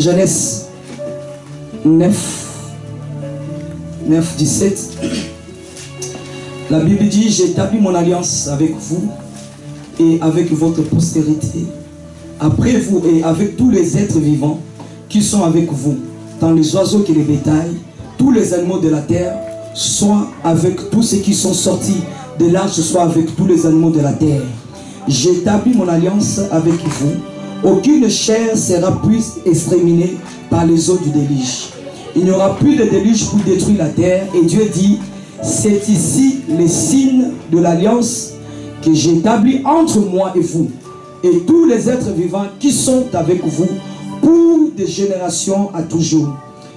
Genèse 9, 17. La Bible dit, j'établis mon alliance avec vous et avec votre postérité, après vous et avec tous les êtres vivants qui sont avec vous, tant les oiseaux que les bétails, tous les animaux de la terre, soit avec tous ceux qui sont sortis de l'arche, soit avec tous les animaux de la terre. J'établis mon alliance avec vous. Aucune chair sera plus exterminée par les eaux du déluge. Il n'y aura plus de déluge pour détruire la terre. Et Dieu dit, c'est ici les signes de l'alliance que j'établis entre moi et vous et tous les êtres vivants qui sont avec vous pour des générations à toujours.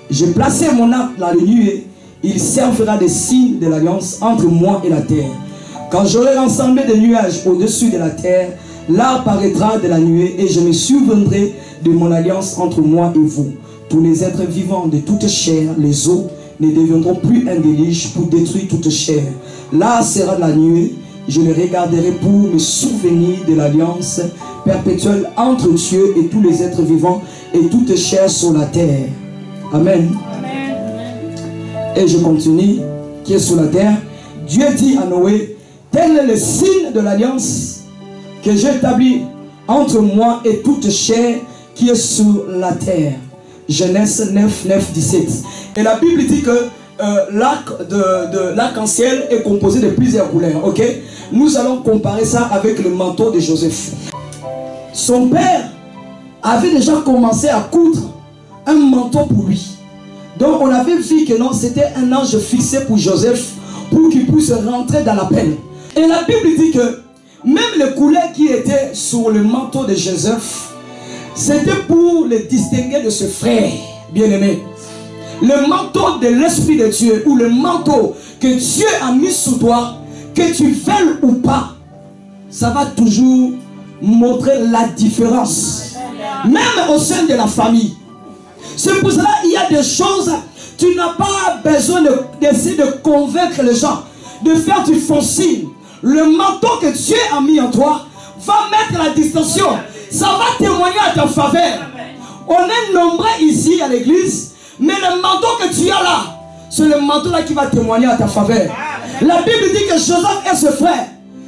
J'ai placé mon arc dans les nuées. Il servira de signe de l'alliance entre moi et la terre. Quand j'aurai rassemblé des nuages au-dessus de la terre, là apparaîtra de la nuée et je me souviendrai de mon alliance entre moi et vous. Tous les êtres vivants de toute chair, les eaux, ne deviendront plus un déluge pour détruire toute chair. Là sera la nuée, je les regarderai pour me souvenir de l'alliance perpétuelle entre Dieu et tous les êtres vivants et toute chair sur la terre. Amen. Amen. Et je continue, qui est sur la terre. Dieu dit à Noé, tel est le signe de l'alliance que j'ai établi entre moi et toute chair qui est sur la terre. Genèse 9, 17. Et la Bible dit que l'arc-en-ciel est composé de plusieurs couleurs. Ok? Nous allons comparer ça avec le manteau de Joseph. Son père avait déjà commencé à coudre un manteau pour lui. Donc on avait vu que non, c'était un ange fixé pour Joseph pour qu'il puisse rentrer dans la peine. Et la Bible dit que même les couleurs qui étaient sur le manteau de Joseph, c'était pour le distinguer de ce frère bien-aimé. Le manteau de l'Esprit de Dieu, ou le manteau que Dieu a mis sous toi, que tu veuilles ou pas, ça va toujours montrer la différence. Même au sein de la famille. C'est pour cela qu'il y a des choses, tu n'as pas besoin d'essayer de convaincre les gens, de faire du forcing. Le manteau que Dieu a mis en toi va mettre la distinction. Ça va témoigner à ta faveur. On est nombreux ici à l'église, mais le manteau que tu as là, c'est le manteau là qui va témoigner à ta faveur. La Bible dit que Joseph et ses frères,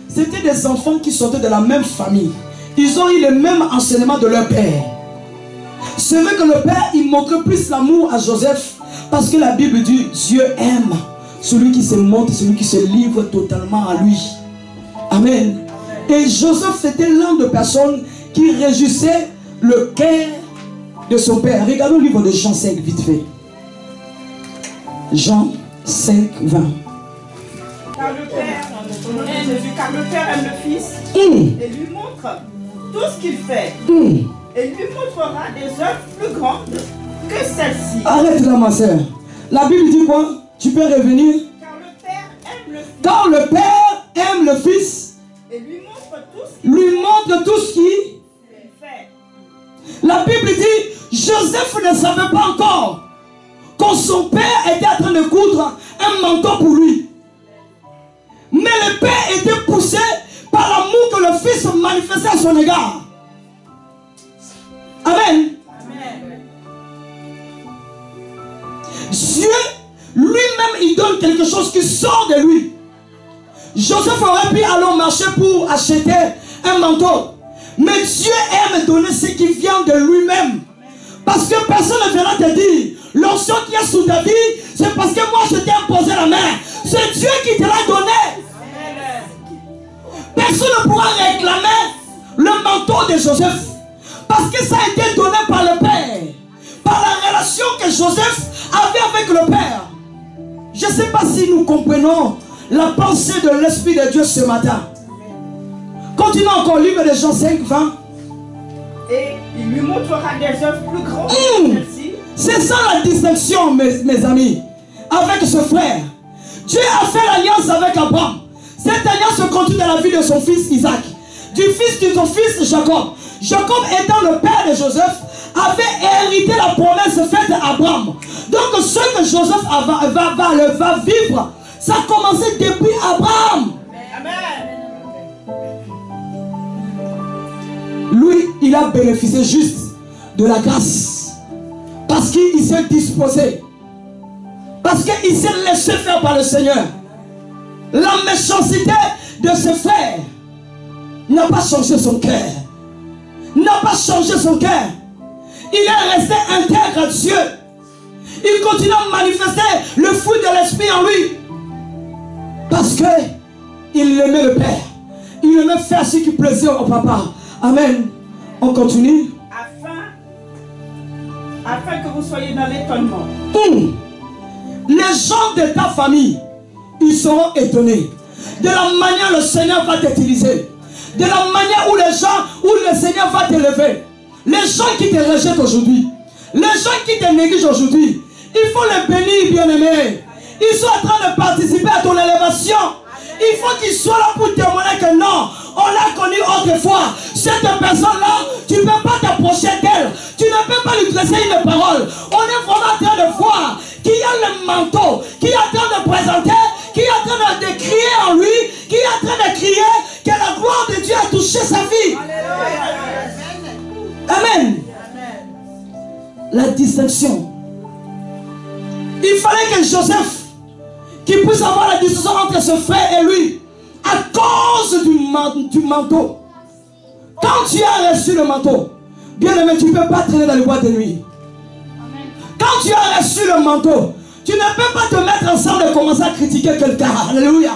c'était des enfants qui sortaient de la même famille. Ils ont eu le même enseignement de leur père. C'est vrai que le père, il montrait plus l'amour à Joseph, parce que la Bible dit, Dieu aime celui qui se montre, celui qui se livre totalement à lui. Amen. Et Joseph, c'était l'un de personnes qui réjouissait le cœur de son père. Regardons le livre de Jean 5 vite fait. Jean 5, 20. Car le père aime le fils et lui montre tout ce qu'il fait. Et lui montrera des œuvres plus grandes que celle-ci. Arrête là ma soeur. La Bible dit quoi? Tu peux revenir. Car le père aime le fils. Car le père aime le fils. Et lui montre tout ce qu'il fait. La Bible dit, Joseph ne savait pas encore quand son père était en train de coudre un manteau pour lui. Mais le père était poussé par l'amour que le fils manifestait à son égard. Amen. Amen. Dieu lui-même, il donne quelque chose qui sort de lui. Joseph aurait pu aller au marché pour acheter un manteau. Mais Dieu aime donner ce qui vient de lui-même. Parce que personne ne viendra te dire, l'onction qui est sous ta vie, c'est parce que moi je t'ai imposé la main. C'est Dieu qui te l'a donné. Personne ne pourra réclamer le manteau de Joseph. Parce que ça a été donné par le Père. Par la relation que Joseph avait avec le Père. Je ne sais pas si nous comprenons la pensée de l'Esprit de Dieu ce matin. Continuons encore, livre de Jean 5, 20. Et il lui montrera des œuvres plus grandes que celle-ci. C'est ça la distinction, mes amis, avec ce frère. Dieu a fait l'alliance avec Abraham. Cette alliance continue dans la vie de son fils Isaac. Du fils de son fils Jacob. Jacob étant le père de Joseph, avait hérité la promesse faite à Abraham. Donc ce que Joseph va vivre, ça a commencé depuis Abraham. Amen. Lui, il a bénéficié juste de la grâce. Parce qu'il s'est disposé. Parce qu'il s'est laissé faire par le Seigneur. La méchanceté de ses frères n'a pas changé son cœur. N'a pas changé son cœur. Il est resté intègre à Dieu. Il continue à manifester le fruit de l'esprit en lui. Parce que il aimait le Père. Il aimait faire ce qui plaisait au Papa. Amen. On continue. Afin que vous soyez dans l'étonnement. Les gens de ta famille, ils seront étonnés de la manière le Seigneur va t'utiliser, de la manière où les gens, où le Seigneur va t'élever. Les gens qui te rejettent aujourd'hui, les gens qui te négligent aujourd'hui, il faut les bénir, bien-aimés. Ils sont en train de participer à ton élévation. Il faut qu'ils soient là pour témoigner que non, on l'a connu autrefois. Cette personne-là, tu ne peux pas t'approcher d'elle. Tu ne peux pas lui dresser une parole. On est vraiment en train de voir qu'il y a le manteau, qui est en train de présenter, qui est en train de crier en lui, qui est en train de crier que la gloire de Dieu a touché sa vie. Amen. La distinction. Il fallait que Joseph, qui puisse avoir la distinction entre ce frère et lui, à cause du manteau. Quand tu as reçu le manteau, bien aimé, tu ne peux pas traîner dans les boîtes de nuit. Quand tu as reçu le manteau, tu ne peux pas te mettre ensemble et commencer à critiquer quelqu'un. Alléluia.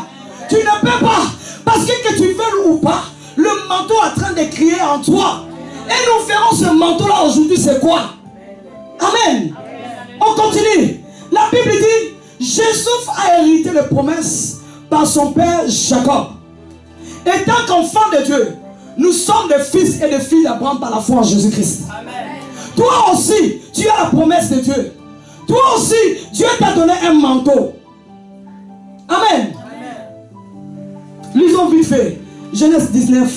Tu ne peux pas. Parce que tu veux ou pas, le manteau est en train de crier en toi. Et nous verrons ce manteau-là aujourd'hui, c'est quoi? Amen. On continue. La Bible dit, Jésus a hérité les promesses par son père Jacob. Et tant qu'enfant de Dieu, nous sommes des fils et des filles d'Abraham par la foi en Jésus-Christ. Toi aussi, tu as la promesse de Dieu. Toi aussi, Dieu t'a donné un manteau. Amen. Lisons vite fait. Genèse 19,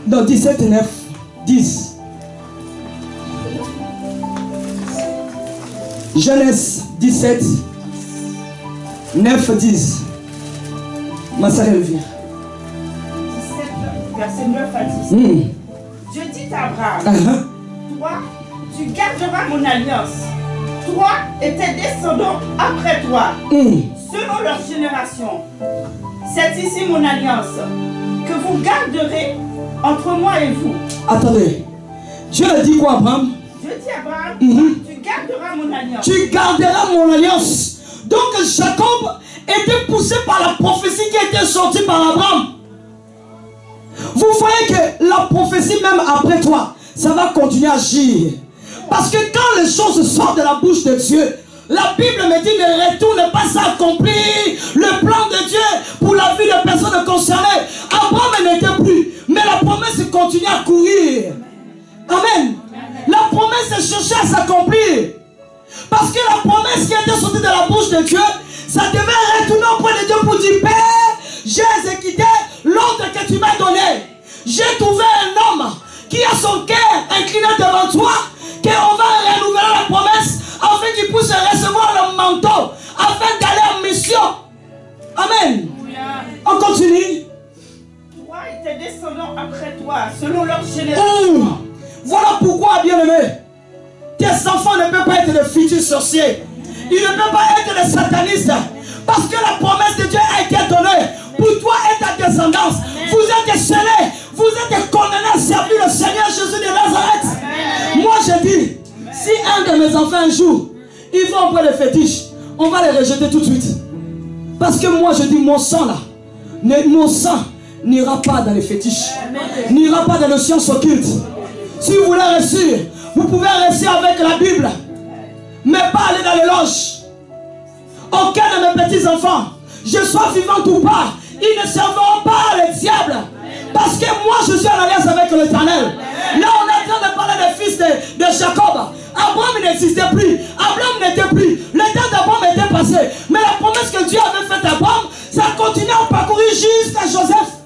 dans 17 et 9, 10. Genèse 17, 9, 10. Ma sœur Elvire. 17, verset 9 à 10. Dieu dit à Abraham, toi, tu garderas mon alliance. Toi et tes descendants après toi, selon leur génération. C'est ici mon alliance que vous garderez entre moi et vous. Attendez. Dieu a dit quoi, Abraham? Dieu dit à Abraham, tu garderas mon alliance. Tu garderas mon alliance. Donc Jacob était poussé par la prophétie qui était sortie par Abraham. Vous voyez que la prophétie même après toi, ça va continuer à agir. Parce que quand les choses sortent de la bouche de Dieu, la Bible me dit ne retourne pas à accomplir le plan de Dieu pour la vie des personnes concernées. Abraham n'était plus, mais la promesse continue à courir. Amen. La promesse cherchait à s'accomplir. Parce que la promesse qui était sortie de la bouche de Dieu, ça devait retourner auprès de Dieu pour dire, Père, j'ai exécuté l'ordre que tu m'as donné. J'ai trouvé un homme qui a son cœur incliné devant toi, qu'on va renouveler la promesse afin qu'il puisse recevoir le manteau, afin d'aller en mission. Amen. On continue. Toi et tes descendants après toi, selon leur génération. Voilà pourquoi, bien-aimé, tes enfants ne peuvent pas être de futurs sorciers. Ils ne peuvent pas être des satanistes. Parce que la promesse de Dieu a été donnée pour toi et ta descendance. Vous êtes scellés, vous êtes condamnés à servir le Seigneur Jésus de Nazareth. Moi je dis, si un de mes enfants un jour, ils vont auprès des fétiches, on va les rejeter tout de suite. Parce que moi je dis, mon sang là, mon sang n'ira pas dans les fétiches, n'ira pas dans les sciences occultes. Si vous voulez réussir, vous pouvez réussir avec la Bible, mais pas aller dans les loges. Aucun de mes petits enfants, je sois vivant ou pas, ils ne serviront pas les diables. Parce que moi je suis en alliance avec l'Éternel. Là on est en train de parler des fils de Jacob. Abraham n'existait plus. Abraham n'était plus. Le temps d'Abraham était passé. Mais la promesse que Dieu avait faite à Abraham, ça continue à parcourir jusqu'à Joseph.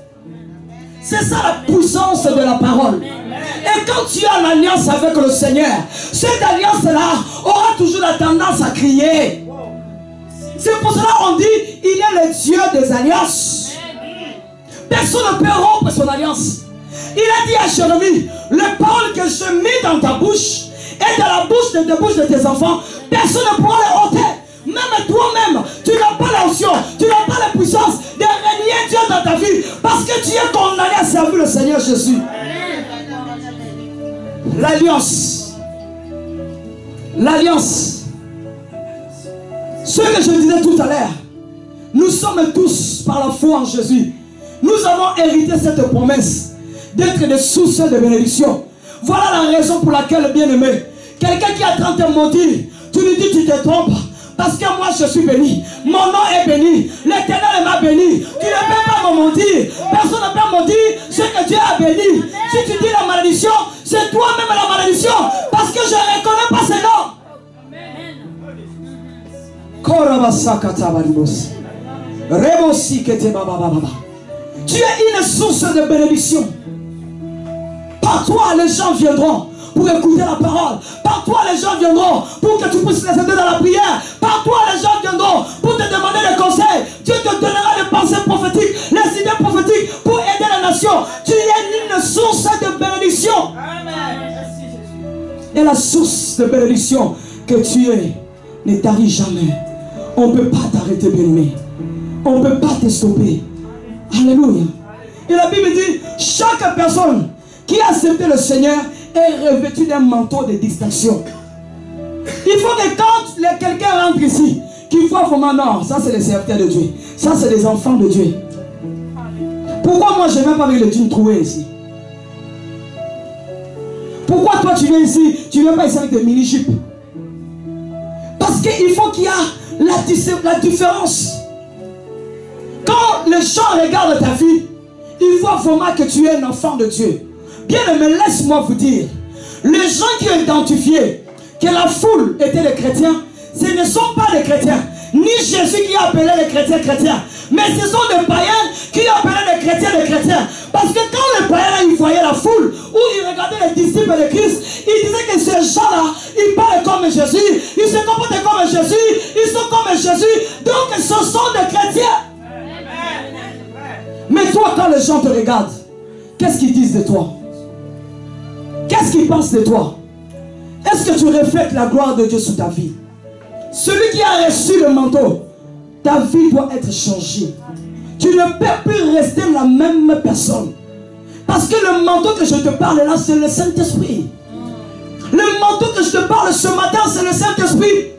C'est ça la puissance de la parole. Et quand tu as l'alliance avec le Seigneur, cette alliance-là aura toujours la tendance à crier. C'est pour cela qu'on dit, il est le Dieu des alliances. Personne ne peut rompre son alliance. Il a dit à Jérémie, les paroles que je mets dans ta bouche, et de la bouche de tes enfants, personne ne pourra les ôter. Même toi-même, tu n'as pas l'option, tu n'as pas la puissance de régner Dieu dans ta vie parce que tu es condamné à servir le Seigneur Jésus. L'alliance. L'alliance. Ce que je disais tout à l'heure, nous sommes tous par la foi en Jésus. Nous avons hérité cette promesse d'être des sources de bénédiction. Voilà la raison pour laquelle, bien-aimé, quelqu'un qui est en train de te maudire, tu lui dis tu te trompes. Parce que moi je suis béni. Mon nom est béni. L'Éternel m'a béni. Tu ne peux pas me mentir. Personne ne peut me dire ce que Dieu a béni. Si tu dis la malédiction, c'est toi-même la malédiction. Parce que je ne reconnais pas ce nom. Tu es une source de bénédiction. Par toi les gens viendront pour écouter la parole. Par toi les gens viendront pour que tu puisses les aider dans la prière. Par toi les gens viendront pour te demander des conseils. Dieu te donnera des pensées prophétiques, les idées prophétiques pour aider la nation. Tu es une source de bénédiction. Et la source de bénédiction que tu es ne t'arrive jamais. On ne peut pas t'arrêter, bien-aimé. On ne peut pas te stopper. Alléluia. Et la Bible dit, chaque personne qui a accepté le Seigneur est revêtu d'un manteau de distinction. Il faut que quand quelqu'un rentre ici, qu'il voit vraiment, non, ça c'est les serviteurs de Dieu. Ça c'est les enfants de Dieu. Pourquoi moi je ne viens pas avec le jean troué ici? Pourquoi toi tu viens ici, tu ne viens pas ici avec des mini-jupes? Parce qu'il faut qu'il y ait la différence. Quand les gens regardent ta vie, ils voient vraiment que tu es un enfant de Dieu. Bien aimé, laisse-moi vous dire, les gens qui ont identifié que la foule était des chrétiens, ce ne sont pas des chrétiens, ni Jésus qui a appelé les chrétiens chrétiens, mais ce sont des païens qui ont appelé les chrétiens. Parce que quand les païens ils voyaient la foule, ou ils regardaient les disciples de Christ, ils disaient que ces gens-là, ils parlent comme Jésus, ils se comportent comme Jésus, ils sont comme Jésus, donc ce sont des chrétiens. Mais toi, quand les gens te regardent, qu'est-ce qu'ils disent de toi? Qu'est-ce qu'ils pensent de toi? Est-ce que tu reflètes la gloire de Dieu sur ta vie? Celui qui a reçu le manteau, ta vie doit être changée. Tu ne peux plus rester la même personne. Parce que le manteau que je te parle là, c'est le Saint-Esprit. Le manteau que je te parle ce matin, c'est le Saint-Esprit.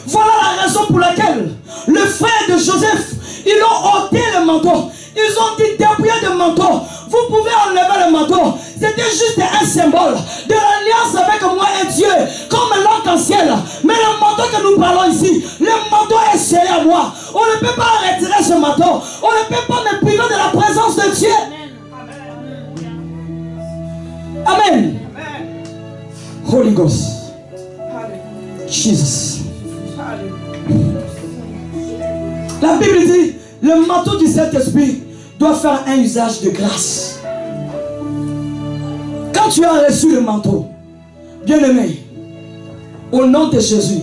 Voilà la raison pour laquelle le frère de Joseph, ils ont ôté le manteau. Ils ont dit dépouillez de manteau. Vous pouvez enlever le manteau. C'était juste un symbole de l'alliance avec moi et Dieu, comme l'arc-en-ciel. Mais le manteau que nous parlons ici, le manteau est scellé à moi. On ne peut pas retirer ce manteau. On ne peut pas me priver de la présence de Dieu. Amen. Holy Ghost. Jesus. La Bible dit, le manteau du Saint-Esprit doit faire un usage de grâce. Quand tu as reçu le manteau, bien-aimé, au nom de Jésus,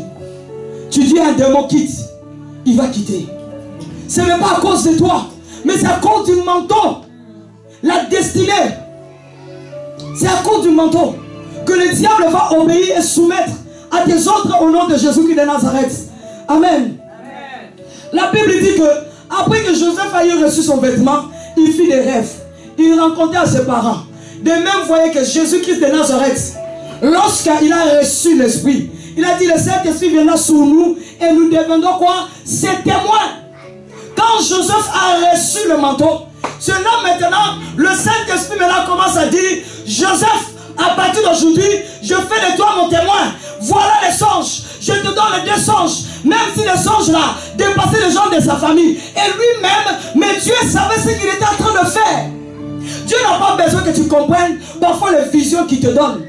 tu dis à un démon quitte, il va quitter. Ce n'est pas à cause de toi, mais c'est à cause du manteau. La destinée, c'est à cause du manteau que le diable va obéir et soumettre à tes ordres au nom de Jésus-Christ de Nazareth. Amen. La Bible dit que après que Joseph a eu reçu son vêtement, il fit des rêves. Il rencontrait ses parents. De même, vous voyez que Jésus-Christ de Nazareth, lorsqu'il a reçu l'Esprit, il a dit le Saint-Esprit viendra sur nous et nous deviendrons quoi? Ses témoins. Quand Joseph a reçu le manteau, cela maintenant, le Saint-Esprit maintenant commence à dire, Joseph, à partir d'aujourd'hui, je fais de toi mon témoin. Voilà les songes. Je te donne les deux songes. Même si les songes là dépassaient les gens de sa famille. Et lui-même, mais Dieu savait ce qu'il était en train de faire. Dieu n'a pas besoin que tu comprennes parfois les visions qu'il te donne.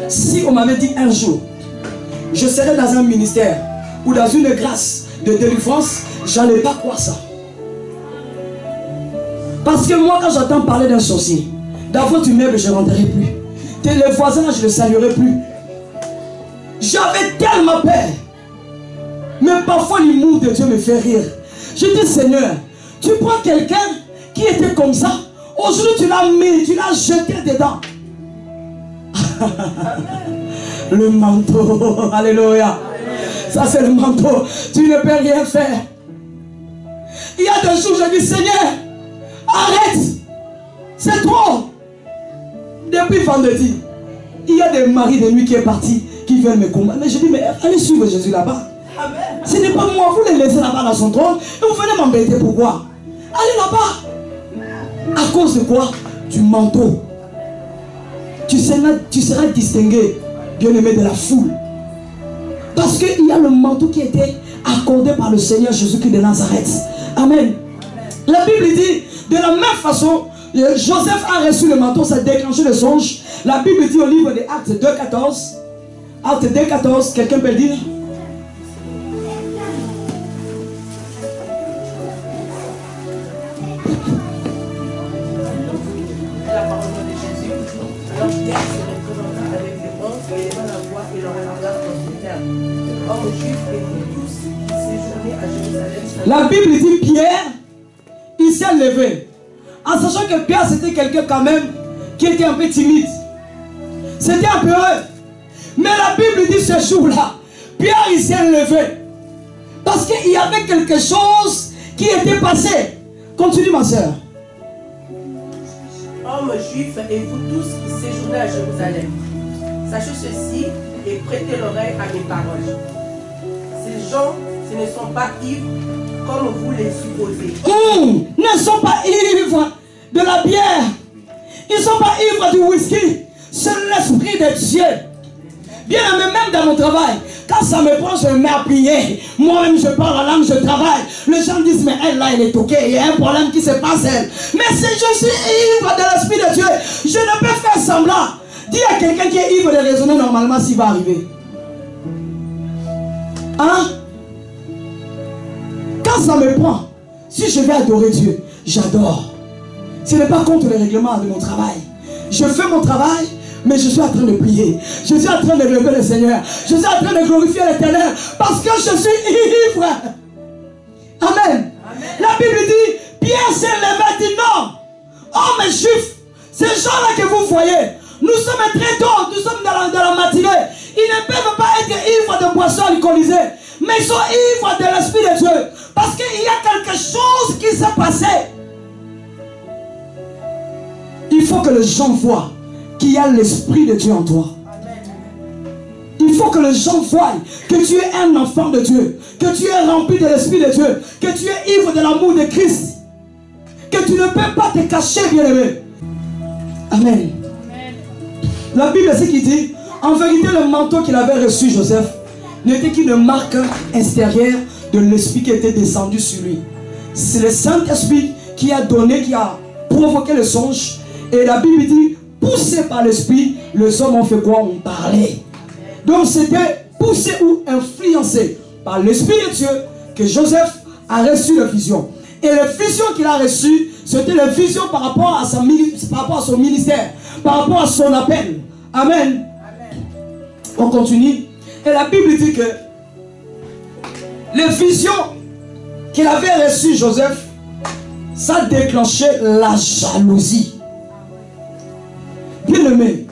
Si on m'avait dit un jour, je serais dans un ministère ou dans une grâce de délivrance, j'allais pas croire ça. Parce que moi, quand j'entends parler d'un sorcier, dans votre immeuble, je ne rentrerai plus. Les voisins, je ne les saluerai plus. J'avais tellement peur. Mais parfois, l'humour de Dieu me fait rire. Je dis, Seigneur, tu prends quelqu'un qui était comme ça. Aujourd'hui, tu l'as mis, tu l'as jeté dedans. Le manteau. Alléluia. Ça c'est le manteau. Tu ne peux rien faire. Il y a 2 jours, je dis Seigneur, arrête. C'est trop. Depuis vendredi, il y a des maris de nuit qui est parti, qui veulent me combattre. Mais je dis, mais allez suivre Jésus là-bas. Ce n'est pas moi, vous les laissez là-bas dans son trône et vous venez m'embêter. Pourquoi? Allez là-bas. À cause de quoi? Du manteau. Tu seras distingué, bien-aimé, de la foule. Parce qu'il y a le manteau qui a été accordé par le Seigneur Jésus-Christ de Nazareth. Amen. La Bible dit, de la même façon, Joseph a reçu le manteau, ça a déclenché le songe. La Bible dit au livre des Actes 2,14. Actes 2,14, quelqu'un peut le dire? La parole de Jésus. Alors Pierre se représenta avec les bronzes et éleva la voix et leur regarda dans ce terme. Hommes juifs et vous tous qui séjournez à Jérusalem. La Bible dit Pierre, il s'est levé. En sachant que Pierre c'était quelqu'un quand même qui était un peu timide. C'était un peu heureux. Mais la Bible dit ce jour-là, Pierre il s'est levé. Parce qu'il y avait quelque chose qui était passé. Continue ma soeur. Hommes juifs et vous tous qui séjournez à Jérusalem, sachez ceci et prêtez l'oreille à mes paroles. Ces gens, ce ne sont pas ivres comme vous les supposez. Ne sont pas ivres de la bière. Ils ne sont pas ivres du whisky. C'est l'esprit de Dieu. Bien aimé, même dans mon travail, quand ça me prend, je me mets à prier. Moi-même, je parle la langue, je travaille. Les gens disent, mais elle là, elle est toquée. Il y a un problème qui se passe, elle. Mais si je suis ivre de l'esprit de Dieu, je ne peux faire semblant. Dis à quelqu'un qui est ivre de raisonner normalement s'il va arriver. Hein? Quand ça me prend, si je vais adorer Dieu, j'adore. Ce n'est pas contre les règlements de mon travail. Je fais mon travail, mais je suis en train de prier. Je suis en train de lever le Seigneur. Je suis en train de glorifier l'Éternel parce que je suis ivre. Amen. La Bible dit, Pierre s'est levé et dit non. Hommes juifs, ces gens-là que vous voyez, nous sommes très tôt, nous sommes dans la matinée. Ils ne peuvent pas être ivres de boissons alcoolisées, mais ils sont ivres de l'Esprit de Dieu. Parce qu'il y a quelque chose qui s'est passé. Il faut que les gens voient qu'il y a l'Esprit de Dieu en toi. Il faut que les gens voient que tu es un enfant de Dieu, que tu es rempli de l'Esprit de Dieu, que tu es ivre de l'amour de Christ, que tu ne peux pas te cacher, bien-aimé. Amen. La Bible, c'est ce qu'il dit. En vérité, le manteau qu'il avait reçu, Joseph, n'était qu'une marque extérieure de l'Esprit qui était descendu sur lui. C'est le Saint-Esprit qui a donné, qui a provoqué le songe. Et la Bible dit, poussé par l'Esprit, les hommes ont fait quoi? On parlait. Donc c'était poussé ou influencé par l'Esprit de Dieu que Joseph a reçu la vision. Et la vision qu'il a reçue, c'était la vision par rapport à son ministère, par rapport à son appel. Amen. On continue. Et la Bible dit que les visions qu'il avait reçues, Joseph, ça déclenchait la jalousie. Bien aimé,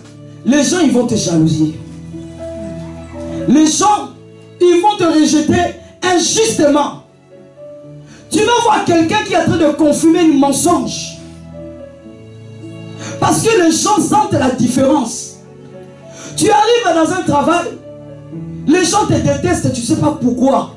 les gens ils vont te jalouser. Les gens ils vont te rejeter injustement. Tu vas voir quelqu'un qui est en train de confirmer un mensonge. Parce que les gens sentent la différence. Tu arrives dans un travail, les gens te détestent, tu ne sais pas pourquoi.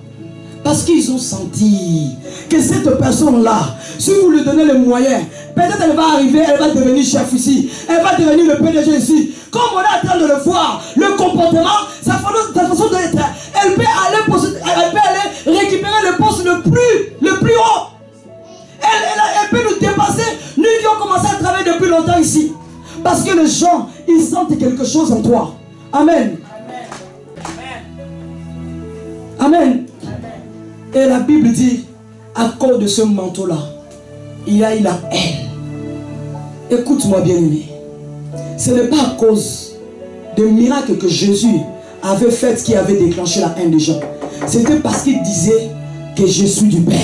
Parce qu'ils ont senti que cette personne-là, si vous lui donnez les moyens, peut-être elle va arriver, elle va devenir chef ici, elle va devenir le PDG ici. Comme on est en train de le voir, le comportement, sa façon d'être, elle peut aller récupérer le poste le plus haut. Elle peut nous dépasser, nous qui avons commencé à travailler depuis longtemps ici. Parce que les gens, ils sentent quelque chose en toi. Amen. Amen. Et la Bible dit, à cause de ce manteau-là, il y a eu la haine. Écoute-moi bien aimé. Ce n'est pas à cause des miracles que Jésus avait fait qui avait déclenché la haine des gens. C'était parce qu'il disait que je suis du Père,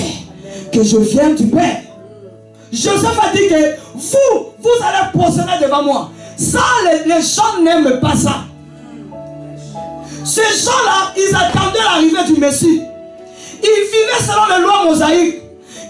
que je viens du Père. Joseph a dit que vous allez positionner devant moi. Ça, les gens n'aiment pas ça. Ces gens-là, ils attendaient l'arrivée du Messie. Ils vivaient selon les lois mosaïques.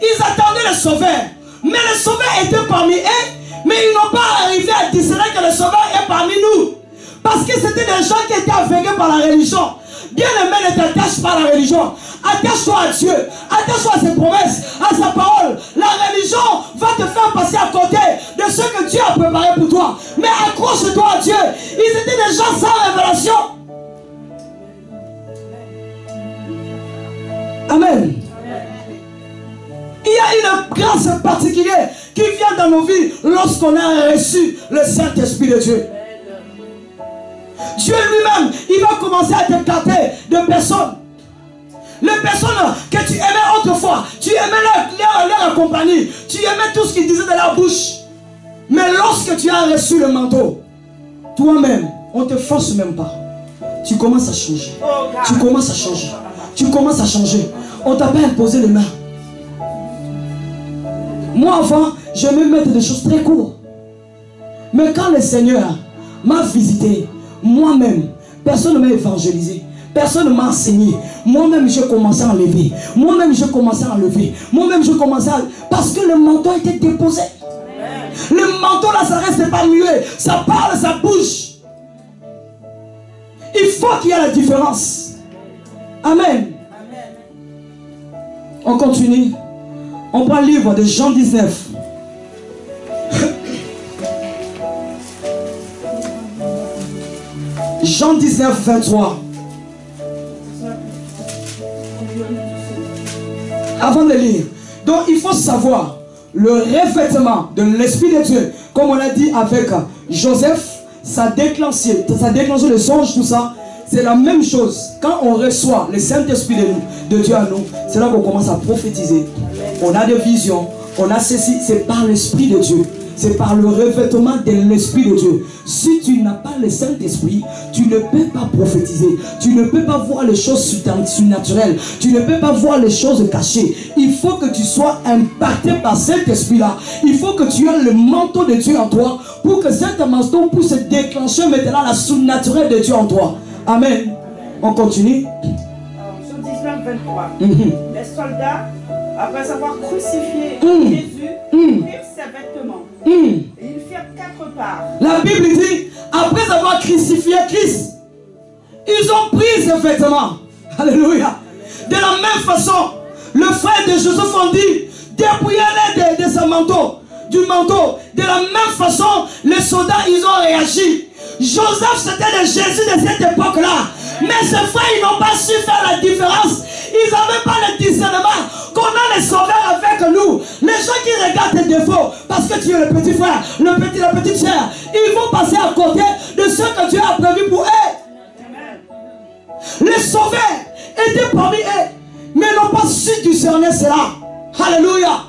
Ils attendaient le sauveur. Mais le sauveur était parmi eux. Mais ils n'ont pas arrivé à discerner que le sauveur est parmi nous. Parce que c'était des gens qui étaient aveuglés par la religion. Bien-aimé, ne t'attache pas à la religion. Attache-toi à Dieu. Attache-toi à ses promesses, à sa parole. La religion va te faire passer à côté de ce que Dieu a préparé pour toi. Mais accroche-toi à Dieu. Ils étaient des gens sans révélation. Amen. Il y a une grâce particulière qui vient dans nos vies lorsqu'on a reçu le Saint-Esprit de Dieu. Dieu lui-même, il va commencer à t'écarter de personnes. Les personnes que tu aimais autrefois, tu aimais leur compagnie, tu aimais tout ce qu'ils disaient de leur bouche. Mais lorsque tu as reçu le manteau, toi-même, on ne te force même pas. Tu commences à changer. Tu commences à changer. Tu commences à changer. On ne t'a pas imposé les mains. Moi avant, j'aimais mettre des choses très courtes. Mais quand le Seigneur m'a visité, moi-même, personne ne m'a évangélisé. Personne ne m'a enseigné. Moi-même, j'ai commencé à enlever. Moi-même, j'ai commencé à enlever. Moi-même, j'ai commencé à... Parce que le manteau a été déposé. Le manteau là, ça reste pas muet. Ça parle, ça bouge. Il faut qu'il y ait la différence. Amen. On continue. On prend le livre de Jean 19. Jean 19, 23. Avant de lire. Donc il faut savoir le revêtement de l'Esprit de Dieu. Comme on a dit avec Joseph, ça a déclenché le songe, tout ça. C'est la même chose. Quand on reçoit le Saint-Esprit de Dieu à nous, c'est là qu'on commence à prophétiser. On a des visions, on a ceci, c'est par l'Esprit de Dieu. C'est par le revêtement de l'Esprit de Dieu. Si tu n'as pas le Saint-Esprit, tu ne peux pas prophétiser. Tu ne peux pas voir les choses surnaturelles. Tu ne peux pas voir les choses cachées. Il faut que tu sois impacté par cet esprit-là. Il faut que tu aies le manteau de Dieu en toi pour que cet manteau puisse déclencher maintenant la surnaturelle de Dieu en toi. Amen. On continue. Sur 19, 23. Les soldats, après avoir crucifié Jésus, prirent ses vêtements. Et ils firent 4 parts. La Bible dit, après avoir crucifié Christ, ils ont pris ses vêtements. Alléluia. De la même façon, le frère de Joseph ont dit, dépouillez-les de son manteau, du manteau. De la même façon, les soldats, ils ont réagi. Joseph, c'était le Jésus de cette époque-là. Mais ses frères, ils n'ont pas su faire la différence. Ils n'avaient pas le discernement qu'on a les sauveurs avec nous. Les gens qui regardent tes défauts, parce que tu es le petit frère, la petite sœur, ils vont passer à côté de ce que Dieu a prévu pour eux. Les sauveurs étaient parmi eux, mais n'ont pas su discerner cela. Alléluia.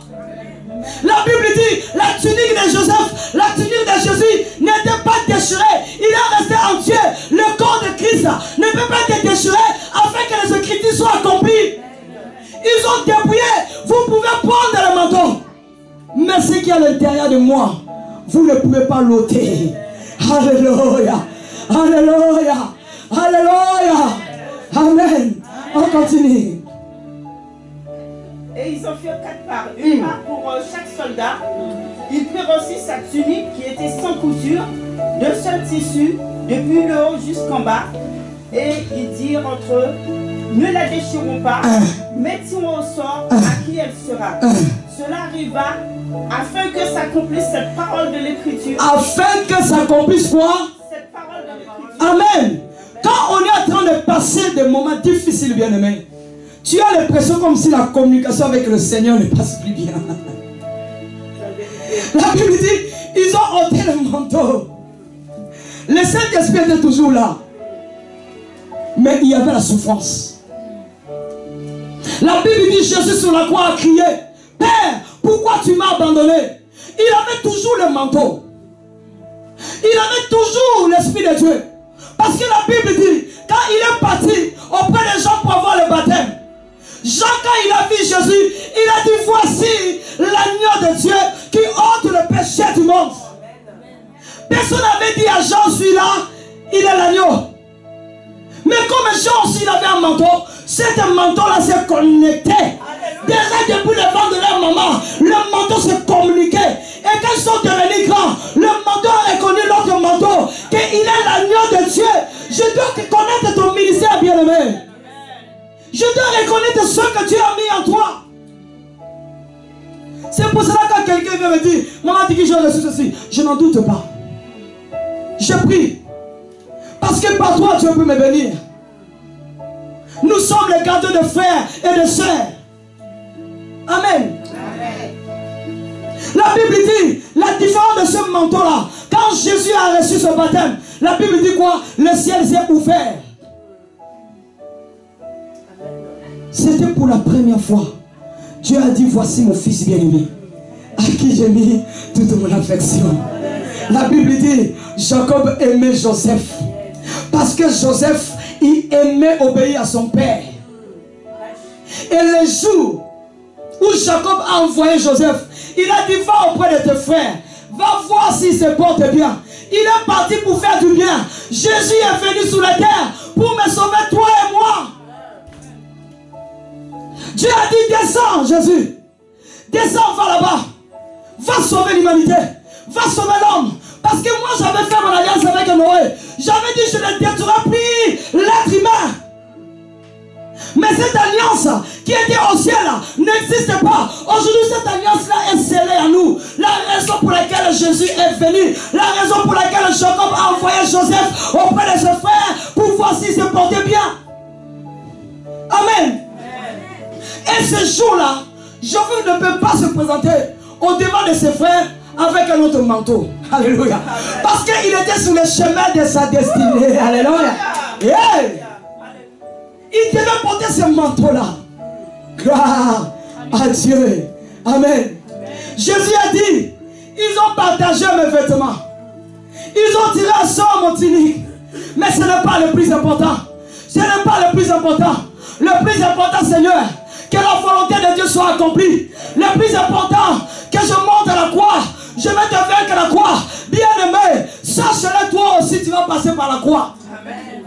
La Bible dit, la tunique de Joseph, la tunique de Jésus n'était pas déchirée. Il est resté entier. Le corps de Christ ne peut pas être déchiré afin que les Écritures soient accomplies. Ils ont dépouillé. Vous pouvez prendre le manteau. Mais ce qui est à l'intérieur de moi, vous ne pouvez pas l'ôter. Alléluia. Alléluia. Alléluia. Amen. On continue. Et ils en firent 4 parts. Une part pour chaque soldat. Ils prirent aussi sa tunique qui était sans couture, de seul tissu, depuis le haut jusqu'en bas. Et ils dirent entre eux, ne la déchirons pas, mettons au sort à qui elle sera. Cela arriva afin que s'accomplisse cette parole de l'Écriture. Afin que s'accomplisse quoi? Cette parole de l'Écriture. Amen. Quand on est en train de passer des moments difficiles, bien-aimés, tu as l'impression comme si la communication avec le Seigneur ne passe plus bien. La Bible dit, ils ont ôté le manteau. Le Saint-Esprit était toujours là. Mais il y avait la souffrance. La Bible dit, Jésus sur la croix a crié, Père, pourquoi tu m'as abandonné? Il avait toujours le manteau. Il avait toujours l'Esprit de Dieu. Parce que la Bible dit, quand il est parti auprès des gens pour avoir le baptême, Jean, quand il a vu Jésus, il a dit, voici l'agneau de Dieu qui ôte le péché du monde. Personne n'avait dit à Jean, celui-là, il est l'agneau. Mais comme Jean aussi, il avait un manteau, cet manteau-là s'est connecté. Déjà depuis le ventre de leur maman, le manteau s'est communiqué. Et quand ils sont devenus grands, le manteau a reconnu l'autre manteau, qu'il est l'agneau de Dieu. Je dois connaître ton ministère, bien-aimé. Je dois reconnaître ce que Dieu a mis en toi. C'est pour cela que quand quelqu'un vient me dire, maman dit que j'ai reçu ceci, je n'en doute pas. Je prie. Parce que par toi, Dieu peut me bénir. Nous sommes les gardiens de frères et de sœurs. Amen. Amen. La Bible dit, la différence de ce manteau-là, quand Jésus a reçu ce baptême, la Bible dit quoi? Le ciel s'est ouvert. C'était pour la première fois. Dieu a dit, voici mon fils bien-aimé, à qui j'ai mis toute mon affection. La Bible dit, Jacob aimait Joseph. Parce que Joseph, il aimait obéir à son père. Et le jour où Jacob a envoyé Joseph, il a dit, va auprès de tes frères, va voir s'ils se portent bien. Il est parti pour faire du bien. Jésus est venu sur la terre pour me sauver, toi et moi. Dieu a dit, descends Jésus, descends, va là-bas, va sauver l'humanité, va sauver l'homme. Parce que moi j'avais fait mon alliance avec Noé. J'avais dit, je ne détruirai plus l'être humain. Mais cette alliance qui était au ciel n'existe pas. Aujourd'hui cette alliance-là est scellée à nous. La raison pour laquelle Jésus est venu, la raison pour laquelle Jacob a envoyé Joseph auprès de ses frères pour voir s'il se portait bien. Amen. Et ce jour-là, Joseph ne peut pas se présenter au devant de ses frères avec un autre manteau. Alléluia. Parce qu'il était sur le chemin de sa destinée. Alléluia. Hey. Il devait porter ce manteau-là. Gloire à Dieu. Amen. Jésus a dit, ils ont partagé mes vêtements. Ils ont tiré à sort mon tunique. Mais ce n'est pas le plus important. Ce n'est pas le plus important. Le plus important, Seigneur, que la volonté de Dieu soit accomplie. Le plus important, que je monte à la croix. Je vais te vaincre à la croix. Bien-aimé, sache-le, toi aussi tu vas passer par la croix. Amen.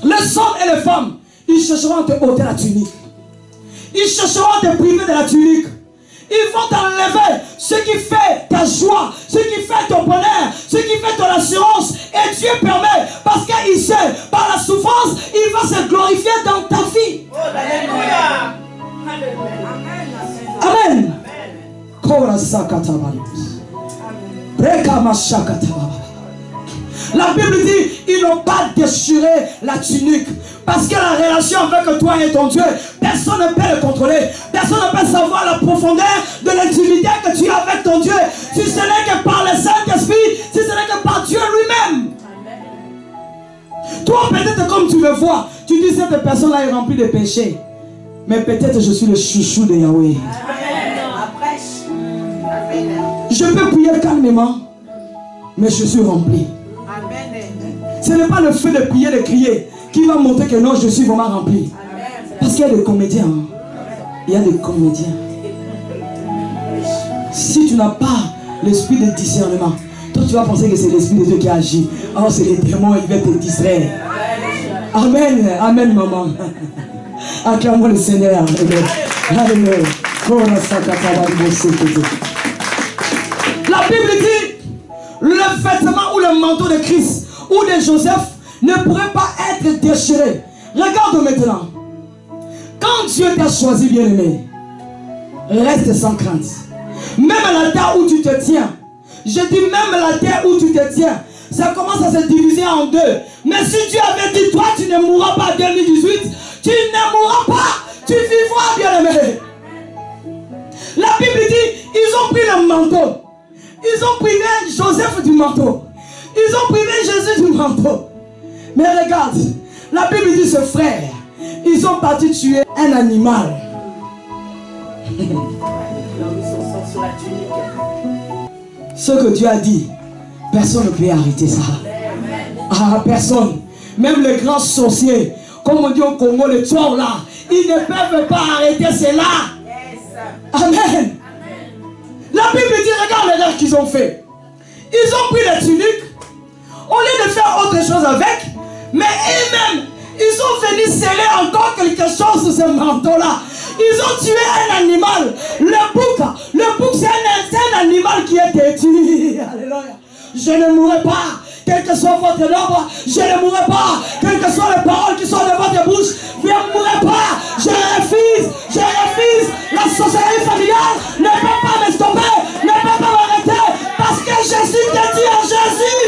Les hommes et les femmes, ils chercheront à te ôter la tunique. Ils chercheront à te priver de la tunique. Ils vont t'enlever ce qui fait ta joie, ce qui fait ton bonheur, ce qui fait ton assurance. Et Dieu permet, parce qu'il sait, par la souffrance, il va se glorifier dans ta vie. Oh, alléluia. Amen. La Bible dit, ils n'ont pas déchiré la tunique. Parce que la relation avec toi et ton Dieu, personne ne peut le contrôler. Personne ne peut savoir la profondeur de l'intimité que tu as avec ton Dieu. Si ce n'est que par le Saint-Esprit, si ce n'est que par Dieu lui-même. Toi, peut-être comme tu le vois, tu dis cette personne-là est remplie de péchés. Mais peut-être je suis le chouchou de Yahweh. Je peux prier calmement, mais je suis rempli. Ce n'est pas le fait de prier, de crier qui va montrer que non, je suis vraiment rempli. Parce qu'il y a des comédiens. Il y a des comédiens. Si tu n'as pas l'esprit de discernement, toi tu vas penser que c'est l'esprit de Dieu qui agit. Alors c'est les démons, ils veulent te distraire. Amen, amen maman. Acclamons le Seigneur. Alléluia. La Bible dit, le vêtement ou le manteau de Christ ou de Joseph ne pourrait pas être déchiré. Regarde maintenant. Quand Dieu t'a choisi, bien-aimé, reste sans crainte. Même la terre où tu te tiens, je dis même la terre où tu te tiens, ça commence à se diviser en deux. Mais si Dieu avait dit, toi tu ne mourras pas en 2018, tu ne mourras pas, tu vivras, bien-aimé. La Bible dit, ils ont pris le manteau. Ils ont privé Joseph du manteau. Ils ont privé Jésus du manteau. Mais regarde, la Bible dit, ce frère, ils ont parti tuer un animal. Ce que Dieu a dit, personne ne peut arrêter ça. Ah, personne. Même les grands sorciers, comme on dit au Congo, les tueurs là, ils ne peuvent pas arrêter cela. Amen. La Bible dit, regarde l'erreur qu'ils ont fait. Ils ont pris les tuniques, au lieu de faire autre chose avec, mais eux-mêmes, ils sont venus sceller encore quelque chose sur ce manteau-là. Ils ont tué un animal. Le bouc c'est un animal qui est têtu. Alléluia. Je ne mourrai pas, quel que soit votre nombre. Je ne mourrai pas, quelles que soient les paroles qui sont de votre bouche. Je ne mourrai pas. Je refuse. La sorcellerie familiale ne peut pas me stopper, ne peut pas m'arrêter. Parce que je suis têtu en Jésus.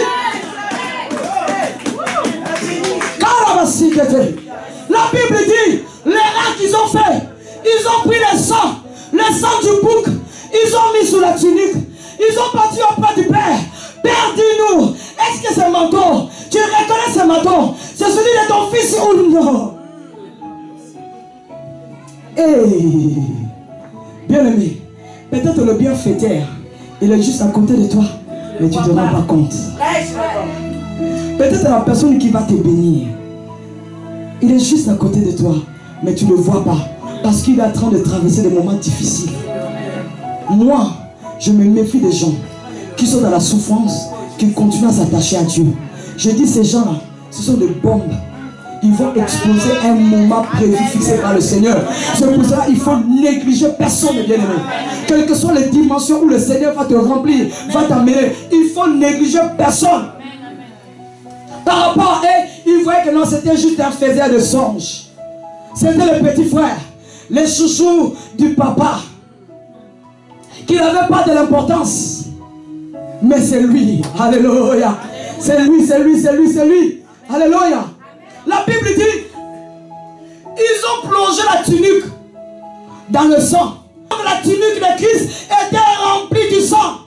La Bible dit, l'erreur qu'ils ont fait, ils ont pris le sang du bouc, ils ont mis sous la tunique, ils ont parti auprès du Père. Père, dis-nous, est-ce que ce manteau, tu reconnais ce manteau, c'est celui de ton fils ou non? Bien-aimé, peut-être le bienfaiteur, il est juste à côté de toi, mais tu ne te rends pas compte. Peut-être la personne qui va te bénir, il est juste à côté de toi, mais tu ne le vois pas, parce qu'il est en train de traverser des moments difficiles. Moi, je me méfie des gens qui sont dans la souffrance, qui continuent à s'attacher à Dieu. Je dis ces gens-là, ce sont des bombes. Ils vont exploser un moment prévu, fixé par le Seigneur. C'est pour cela qu'il faut négliger personne, bien-aimé. Quelles que soient les dimensions où le Seigneur va te remplir, va t'amener, il faut négliger personne. Par rapport à eux, ils voyaient que non, c'était juste un faiseur de songes. C'était le petit frère, les chouchous du papa, qui n'avait pas de l'importance. Mais c'est lui, alléluia. C'est lui. Alléluia. La Bible dit, ils ont plongé la tunique dans le sang. La tunique de Christ était remplie du sang.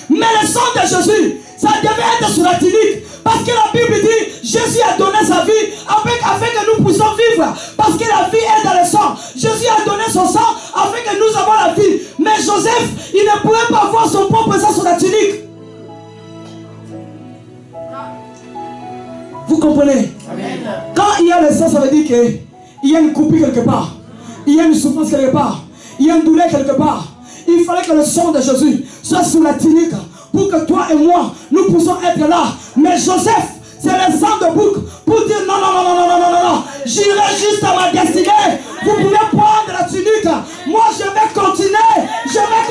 Mais le sang de Jésus, ça devait être sur la tunique. Parce que la Bible dit, Jésus a donné sa vie afin que nous puissions vivre. Parce que la vie est dans le sang. Jésus a donné son sang afin que nous avons la vie. Mais Joseph, il ne pouvait pas voir son propre sang sur la tunique. Vous comprenez? Amen. Quand il y a le sang, ça veut dire qu'il y a une coupure quelque part. Il y a une souffrance quelque part. Il y a une douleur quelque part. Il fallait que le sang de Jésus soit sur la tunique pour que toi et moi, nous puissions être là. Mais Joseph, c'est le sang de bouc pour dire non. J'irai juste à ma destinée. Vous pouvez prendre la tunique. Moi, je vais continuer. Je vais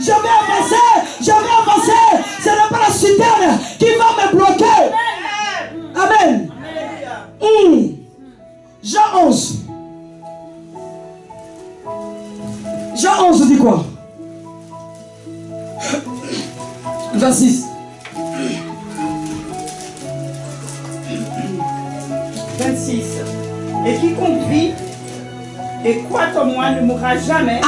avancer. Ce n'est pas la citerne qui va me bloquer. Amen. Jean 11. Jean 11 dit quoi? 26. 26. Et quiconque vit et croit en moi ne mourra jamais.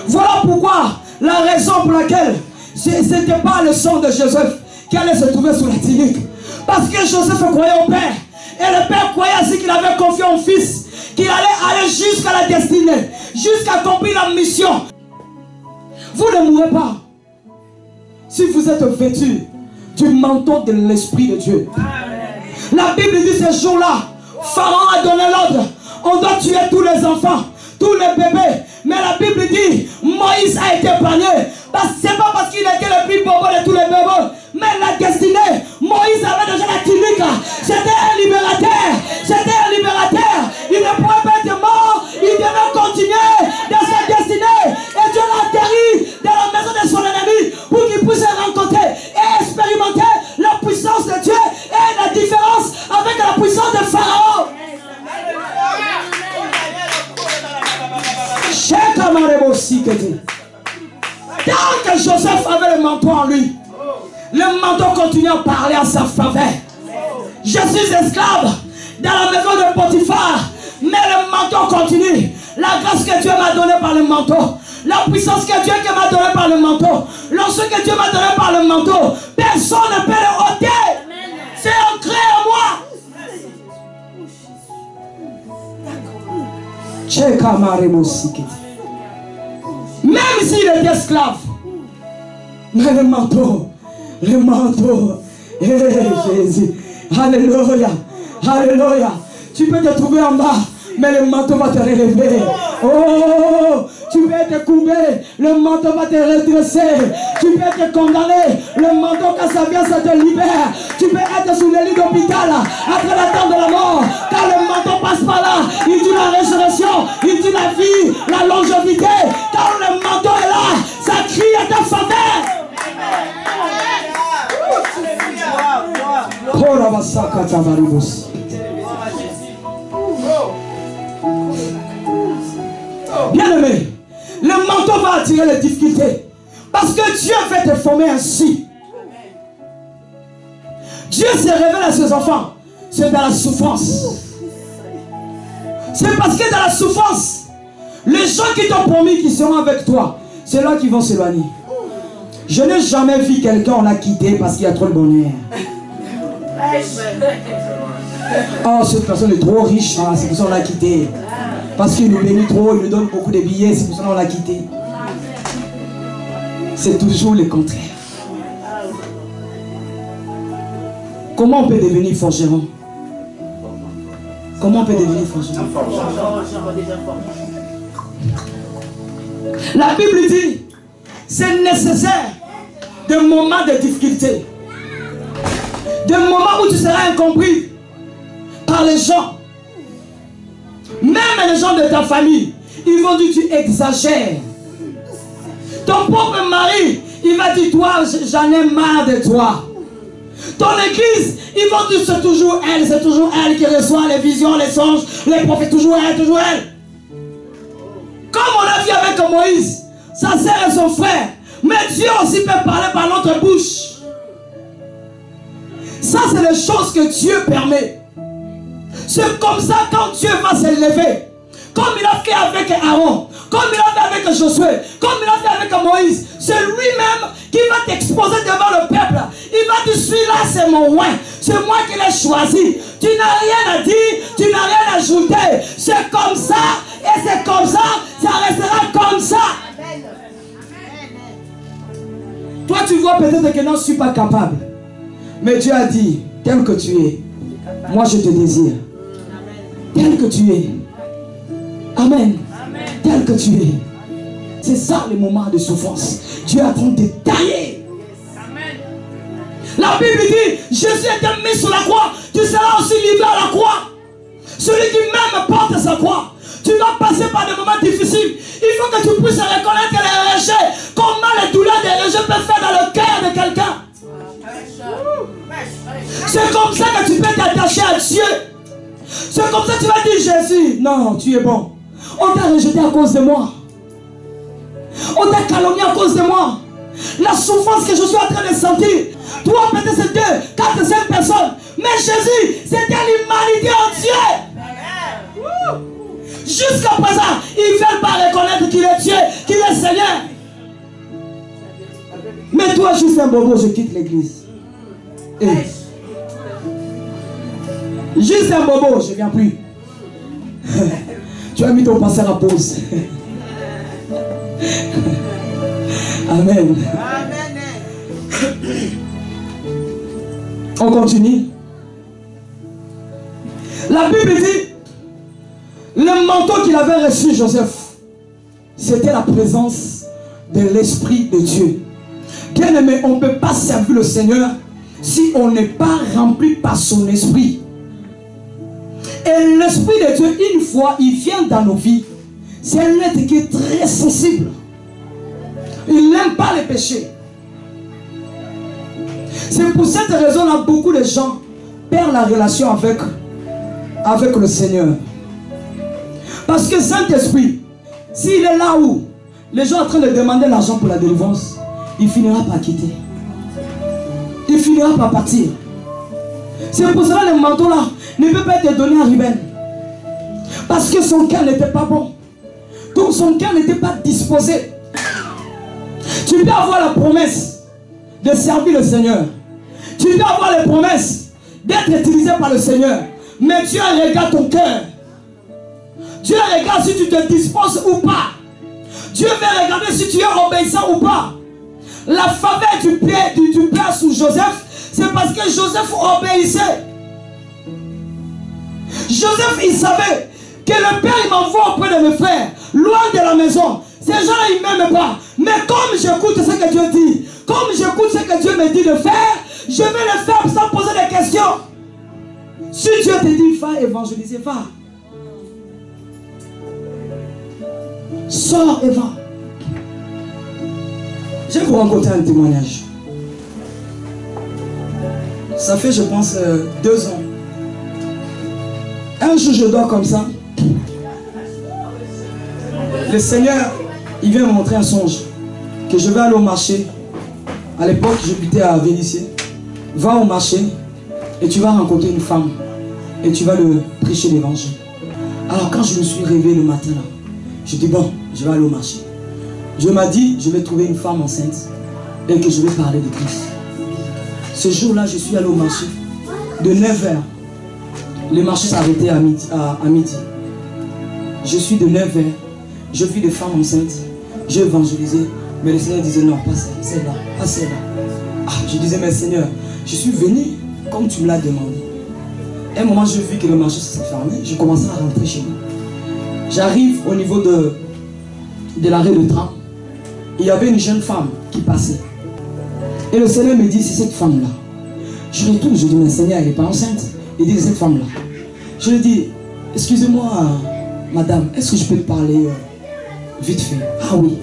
Voilà pourquoi, la raison pour laquelle ce n'était pas le sang de Joseph qui allait se trouver sous la tunique. Parce que Joseph croyait au Père. Et le Père croyait ainsi qu'il avait confié au Fils, qu'il allait aller jusqu'à la destinée, jusqu'à accomplir la mission. Vous ne mourrez pas si vous êtes vêtus du manteau de l'Esprit de Dieu. La Bible dit ce jour-là, Pharaon a donné l'ordre, on doit tuer tous les enfants, tous les bébés. Mais la Bible dit, Moïse a été épargné. C'est pas parce qu'il était le plus bobo de tous les bébés. Mais la destinée, Moïse avait déjà la tunique. C'était un libérateur. Il ne pouvait pas être mort. Il devait continuer dans sa destinée. Et Dieu l'a atterri dans la maison de son ennemi pour qu'il puisse rencontrer et expérimenter la puissance de Dieu et la différence avec la puissance de Pharaon. Tant que Joseph avait le manteau en lui, le manteau continuait à parler à sa faveur. Je suis esclave dans la maison de Potiphar, mais le manteau continue. La grâce que Dieu m'a donnée par le manteau, la puissance que Dieu m'a donnée par le manteau, l'onction que Dieu m'a donnée par le manteau, personne ne peut le ôter. C'est ancré en moi. Même s'il est esclave, mais le manteau, Jésus, alléluia, tu peux te trouver en bas, mais le manteau va te relever. Oh, tu peux être courbé, le manteau va te redresser. Tu peux être condamné, le manteau quand ça vient, ça te libère. Tu peux être sous le lit d'hôpital, après l'attente de la mort. Quand le manteau passe par là, il dit la résurrection, il dit la vie, la longévité. Quand le manteau est là, ça crie à ta faveur. Bien aimé, le manteau va attirer les difficultés. Parce que Dieu veut te former ainsi. Dieu se révèle à ses enfants. C'est dans la souffrance. C'est parce que dans la souffrance, les gens qui t'ont promis qu'ils seront avec toi, c'est là qu'ils vont s'éloigner. Je n'ai jamais vu quelqu'un on a quitté parce qu'il y a trop de bonheur. Oh, cette personne est trop riche, hein, c'est pour ça qu'on l'a quitté. Parce qu'il nous bénit trop, il nous donne beaucoup de billets, c'est pour ça qu'on l'a quitté. C'est toujours le contraire. Comment on peut devenir forgeron? Comment on peut devenir forgeron? La Bible dit, c'est nécessaire des moments de difficulté. Des moments où tu seras incompris par les gens. Même les gens de ta famille, ils vont dire tu exagères. Ton propre mari, il va dire toi, j'en ai marre de toi. Ton église, ils vont dire c'est toujours elle qui reçoit les visions, les songes, les prophètes, toujours elle, toujours elle. Comme on a vu avec Moïse, sa sœur et son frère. Mais Dieu aussi peut parler par notre bouche. Ça, c'est les choses que Dieu permet. C'est comme ça quand Dieu va s'élever. Comme il a fait avec Aaron, comme il a fait avec Josué, comme il a fait avec Moïse. C'est lui-même qui va t'exposer devant le peuple. Il va dire, celui-là c'est mon roi. C'est moi qui l'ai choisi. Tu n'as rien à dire, tu n'as rien à ajouter. C'est comme ça, et c'est comme ça, ça restera comme ça. Toi tu vois peut-être que non, je ne suis pas capable. Mais Dieu a dit, tel que tu es, moi je te désire. Tel que tu es. Amen. Tel que tu es. C'est ça le moment de souffrance. Dieu est en train de tailler. La Bible dit, Jésus était mis sur la croix. Tu seras aussi livré à la croix. Celui qui même porte sa croix. Tu vas passer par des moments difficiles. Il faut que tu puisses reconnaître les rejets. Comment les douleurs des rejets peuvent faire dans le cœur de quelqu'un. C'est comme ça que tu peux t'attacher à Dieu. C'est comme ça que tu vas dire Jésus, non, tu es bon. On t'a rejeté à cause de moi. On t'a calomnié à cause de moi. La souffrance que je suis en train de sentir. Toi peut-être c'est 2, 4, 5 personnes. Mais Jésus, c'était l'humanité entière. Jusqu'à présent, ils ne veulent pas reconnaître qu'il est Dieu, qu'il est Seigneur. Mais toi, juste un bobo, je quitte l'église. Juste un bobo, je ne viens plus. Tu as mis ton pasteur à pause. Amen. On continue. La Bible dit, le manteau qu'il avait reçu Joseph, c'était la présence de l'Esprit de Dieu. Bien aimé, on ne peut pas servir le Seigneur si on n'est pas rempli par son esprit. Et l'Esprit de Dieu, une fois, il vient dans nos vies. C'est un être qui est très sensible. Il n'aime pas les péchés. C'est pour cette raison que beaucoup de gens perdent la relation avec le Seigneur. Parce que Saint-Esprit, s'il est là où les gens sont en train de demander l'argent pour la délivrance, il finira par quitter. Il finira par partir. C'est pour cela que le manteau là ne peut pas être donné à Ruben. Parce que son cœur n'était pas bon. Donc son cœur n'était pas disposé. Tu peux avoir la promesse de servir le Seigneur. Tu peux avoir la promesse d'être utilisé par le Seigneur. Mais Dieu regarde ton cœur. Dieu regarde si tu te disposes ou pas. Dieu veut regarder si tu es obéissant ou pas. La faveur du Père sous Joseph, c'est parce que Joseph obéissait. Joseph, il savait que le Père il m'envoie auprès de mes frères, loin de la maison. Ces gens-là, ils ne m'aiment pas. Mais comme j'écoute ce que Dieu dit, comme j'écoute ce que Dieu me dit de faire, je vais le faire sans poser de questions. Si Dieu te dit, va évangéliser, va. Sors et va. Je vais vous raconter un témoignage. Ça fait, je pense, 2 ans. Un jour, je dors comme ça. Le Seigneur, il vient me montrer un songe. Que je vais aller au marché. À l'époque, j'habitais à Vénissieux. Va au marché et tu vas rencontrer une femme. Et tu vas le prêcher l'évangile. Alors quand je me suis réveillé le matin là, je dis bon, je vais aller au marché. Dieu m'a dit, je vais trouver une femme enceinte et que je vais parler de Christ. Ce jour-là, je suis allé au marché. De 9h, le marché s'est arrêté à midi. Je suis de 9h, je vis des femmes enceintes, j'ai évangélisé, mais le Seigneur disait non, pas celle-là, pas celle-là. Ah, je disais, mais Seigneur, je suis venu comme tu me l'as demandé. À un moment, j'ai vu que le marché s'est fermé, je commençais à rentrer chez moi. J'arrive au niveau de l'arrêt de tram. Il y avait une jeune femme qui passait. Et le Seigneur me dit, c'est cette femme-là. Je retourne, je dis, mais Seigneur, elle n'est pas enceinte. Il dit, c'est cette femme-là. Je lui dis, excusez-moi, madame, est-ce que je peux te parler vite fait? Ah oui.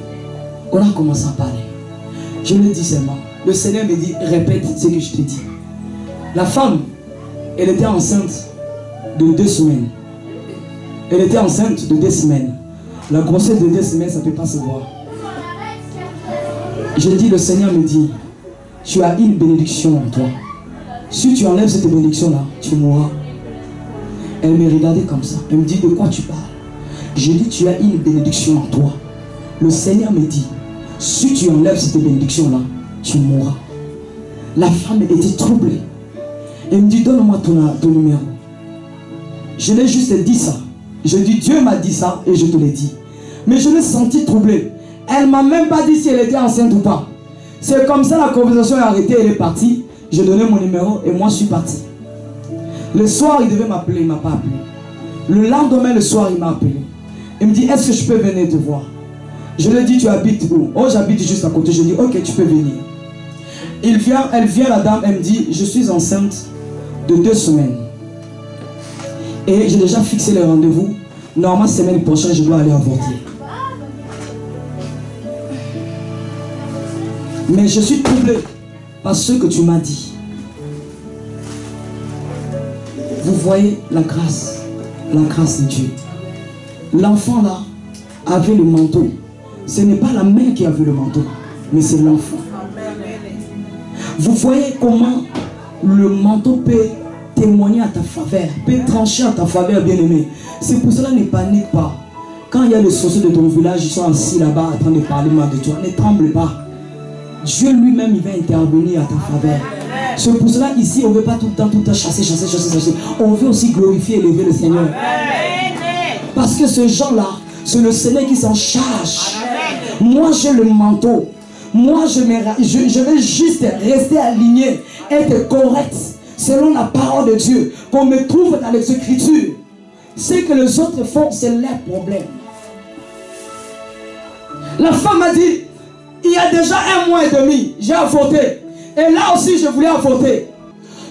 On a commencé à parler. Je lui dis seulement, le Seigneur me dit, répète ce que je te dis. La femme, elle était enceinte de 2 semaines. Elle était enceinte de 2 semaines. La grossesse de 2 semaines, ça ne peut pas se voir. Je dis, le Seigneur me dit, tu as une bénédiction en toi. Si tu enlèves cette bénédiction-là, tu mourras. Elle me regardait comme ça. Elle me dit, de quoi tu parles? Je dis, tu as une bénédiction en toi. Le Seigneur me dit, si tu enlèves cette bénédiction-là, tu mourras. La femme était troublée. Elle me dit, donne-moi ton numéro. Je l'ai juste dit ça. Je dis, Dieu m'a dit ça et je te l'ai dit. Mais je l'ai senti troublée. Elle ne m'a même pas dit si elle était enceinte ou pas. C'est comme ça la conversation est arrêtée, elle est partie. J'ai donné mon numéro et moi je suis parti. Le soir, il devait m'appeler, il ne m'a pas appelé. Le lendemain, le soir, il m'a appelé. Il me dit, est-ce que je peux venir te voir? Je lui ai dit, tu habites où? Oh, j'habite juste à côté. Je dis, ok, tu peux venir. Elle vient, la dame, elle me dit, je suis enceinte de 2 semaines. Et j'ai déjà fixé le rendez-vous. Normalement, semaine prochaine, je dois aller avorter. Mais je suis troublé par ce que tu m'as dit. Vous voyez la grâce de Dieu. L'enfant là avait le manteau. Ce n'est pas la mère qui avait le manteau, mais c'est l'enfant. Vous voyez comment le manteau peut témoigner à ta faveur, peut trancher à ta faveur, bien-aimé. C'est pour cela, ne panique pas. Quand il y a les sorciers de ton village, ils sont assis là-bas en train de parler mal de toi, ne tremble pas. Dieu lui-même, il va intervenir à ta faveur. C'est pour cela, ici, on ne veut pas tout le temps chasser. On veut aussi glorifier et élever le Seigneur. Parce que ces gens-là, c'est le Seigneur qui s'en charge. Moi, j'ai le manteau. Moi, je vais juste rester aligné, être correct, selon la parole de Dieu, qu'on me trouve dans les Écritures. Ce que les autres font, c'est leur problème. La femme m'a dit, il y a déjà 1 mois et demi, j'ai avorté. Et là aussi, je voulais avorter.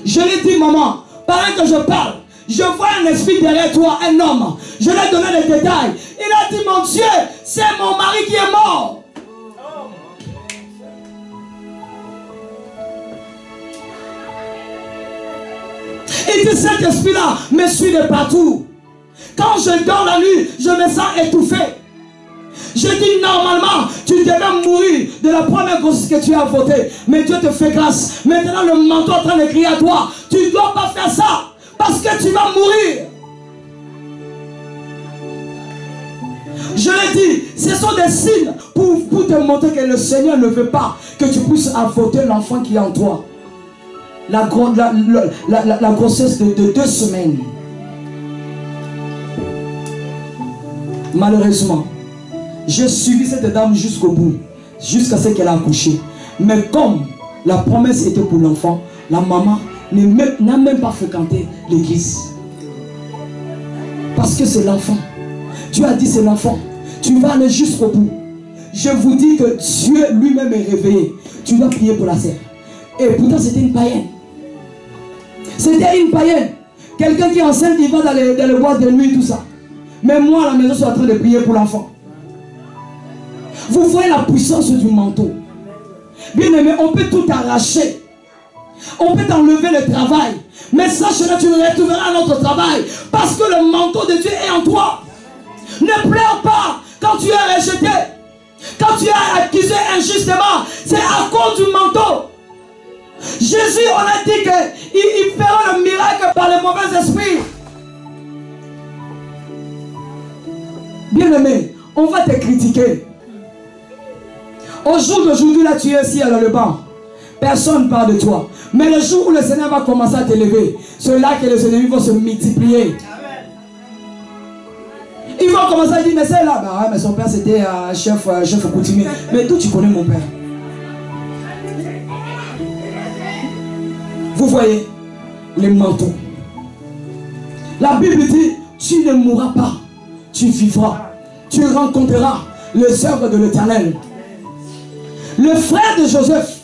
Je lui ai dit, maman, pendant que je parle, je vois un esprit derrière toi, un homme. Je lui ai donné les détails. Il a dit, mon Dieu, c'est mon mari qui est mort. Il dit, cet esprit-là me suit de partout. Quand je dors la nuit, je me sens étouffé. Je dis, normalement, tu devais mourir de la première grossesse que tu as avortée. Mais Dieu te fait grâce. Maintenant, le manteau est en train de crier à toi. Tu ne dois pas faire ça. Parce que tu vas mourir. Je l'ai dit, ce sont des signes pour te montrer que le Seigneur ne veut pas que tu puisses avorter l'enfant qui est en toi. La grossesse de 2 semaines. Malheureusement, j'ai suivi cette dame jusqu'au bout, jusqu'à ce qu'elle a accouché. Mais comme la promesse était pour l'enfant, la maman n'a même pas fréquenté l'église. Parce que c'est l'enfant. Dieu a dit c'est l'enfant. Tu vas aller jusqu'au bout. Je vous dis que Dieu lui-même est réveillé. Tu dois prier pour la sœur. Et pourtant c'était une païenne. C'était une païenne. Quelqu'un qui est enceinte, il va dans les boîtes de nuit, tout ça. Mais moi à la maison, je suis en train de prier pour l'enfant. Vous voyez la puissance du manteau. Bien aimé, on peut tout arracher. On peut t'enlever le travail. Mais sache-le, tu retrouveras un autre travail. Parce que le manteau de Dieu est en toi. Ne pleure pas quand tu es rejeté. Quand tu es accusé injustement. C'est à cause du manteau. Jésus, on a dit qu'il fera le miracle par les mauvais esprits. Bien aimé, on va te critiquer. Au jour d'aujourd'hui, là, tu es ici dans le banc. Personne ne parle de toi. Mais le jour où le Seigneur va commencer à t'élever, c'est là que les ennemis vont se multiplier. Ils vont commencer à dire, mais c'est là. Bah ouais, mais son père c'était un chef coutumier. Mais d'où tu connais mon père? Vous voyez les manteaux. La Bible dit, tu ne mourras pas. Tu vivras. Tu rencontreras les œuvres de l'Éternel. Le frère de Joseph,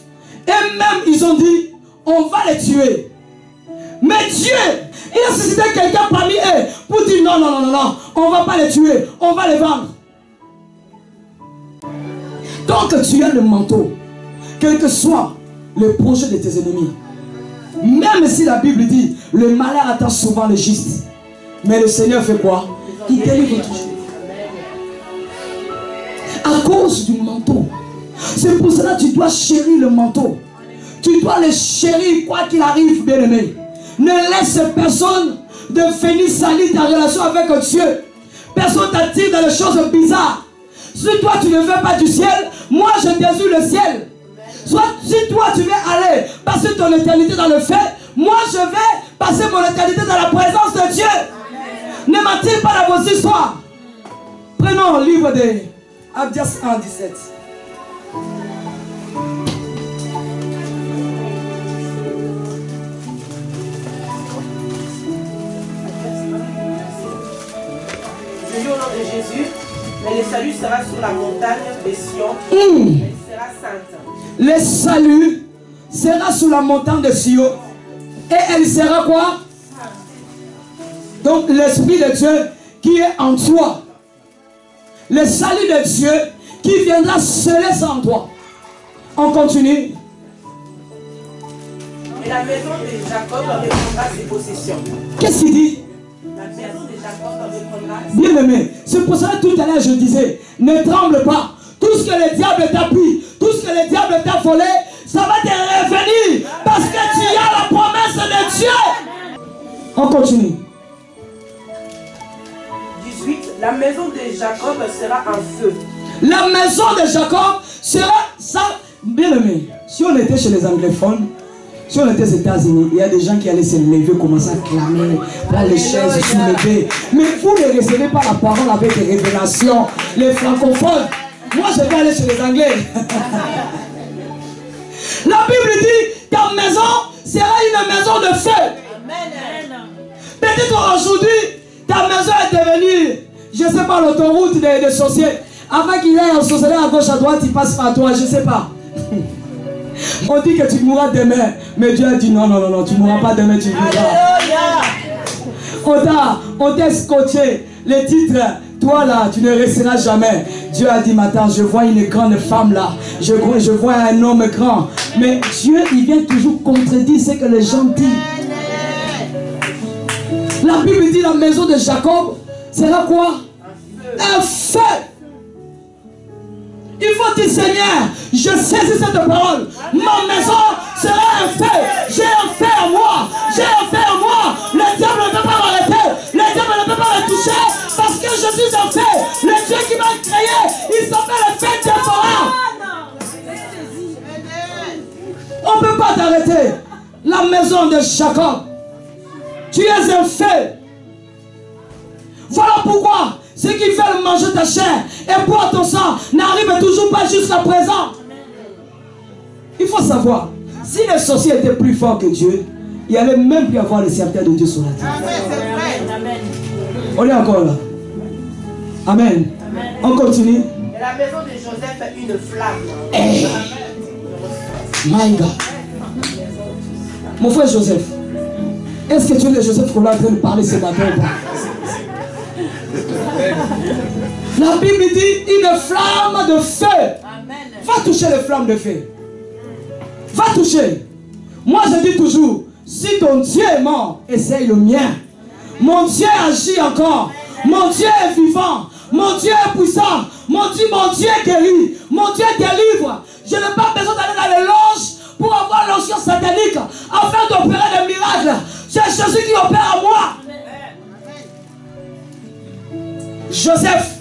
et même ils ont dit, on va les tuer. Mais Dieu, il a suscité quelqu'un parmi eux pour dire non, non, non, non, non, on ne va pas les tuer, on va les vendre. Donc tu as le manteau, quel que soit le projet de tes ennemis. Même si la Bible dit, le malheur attend souvent le juste. Mais le Seigneur fait quoi? Il délivre toujours. À cause du manteau. C'est pour cela que tu dois chérir le manteau. Tu dois le chérir quoi qu'il arrive, bien-aimé. Ne laisse personne de venir salir ta relation avec Dieu. Personne t'attire dans les choses bizarres. Si toi tu ne veux pas du ciel, moi je désire le ciel. Soit si toi tu veux aller passer ton éternité dans le feu, moi je vais passer mon éternité dans la présence de Dieu. Ne m'attire pas dans vos histoires. Prenons le livre de Abdias 1, 17. Je lis au nom de Jésus, mais le salut sera sur la montagne de Sion. Elle sera sainte. Le salut sera sur la montagne de Sion. Et elle sera quoi? Donc l'Esprit de Dieu qui est en toi. Le salut de Dieu qui viendra sceller ça en toi. On continue. Et la maison de Jacob reprendra ses possessions. Qu'est-ce qu'il dit? La maison de Jacob reprendra. Bien aimé, c'est pour ça que tout à l'heure je disais, ne tremble pas. Tout ce que le diable t'a pris, tout ce que le diable t'a volé, ça va te revenir. Parce que tu as la promesse de Dieu. On continue. 18. La maison de Jacob sera en feu. La maison de Jacob sera ça. Bien aimé, si on était chez les anglophones, si on était aux États-Unis, il y a des gens qui allaient se lever, commencer à clamer, prendre les chaises, se soulever. Mais vous ne recevez pas la parole avec des révélations. Les francophones, moi je vais aller chez les Anglais. La Bible dit, ta maison sera une maison de feu. Peut-être aujourd'hui, ta maison est devenue, je ne sais pas, l'autoroute des sorciers. Avant qu'il y ait un sorcier à gauche, à droite, il passe par toi, je ne sais pas. On dit que tu mourras demain. Mais Dieu a dit non, non, non, non, tu ne mourras pas demain, tu vivras. On t'a scotché les titres. Toi là, tu ne resteras jamais. Dieu a dit maintenant, je vois une grande femme là. Je vois un homme grand. Mais Dieu, il vient toujours contredire ce que les gens disent. La Bible dit la maison de Jacob sera quoi? Un feu. Il faut dire, Seigneur, je saisis cette parole. Ma maison sera un feu. J'ai un feu en moi. J'ai un feu en moi. Le diable ne peut pas m'arrêter. Le diable ne peut pas me toucher. Parce que je suis un feu. Le Dieu qui m'a créé, il s'appelle le feu Diaphora. On ne peut pas t'arrêter. La maison de Jacob. Tu es un feu. Voilà pourquoi ceux qui veulent manger ta chair et boire ton sang n'arrivent toujours pas jusqu'à présent. Il faut savoir, si les sorciers étaient plus forts que Dieu, il n'y allait même plus avoir le serviteur de Dieu sur la terre. On est encore là. Amen. On continue. Et la maison de Joseph est une flamme. Hey. My God. Mon frère Joseph, est-ce que tu es le Joseph qu'on est en train de parler ce matin ou pas? La Bible dit une flamme de feu. Va toucher les flammes de feu. Va toucher. Moi je dis toujours, si ton Dieu est mort, essaye le mien. Mon Dieu agit encore. Mon Dieu est vivant. Mon Dieu est puissant. Mon Dieu guérit. Mon Dieu délivre. Je n'ai pas besoin d'aller dans les loges pour avoir l'onction satanique afin d'opérer des miracles. C'est Jésus qui opère en moi. Joseph,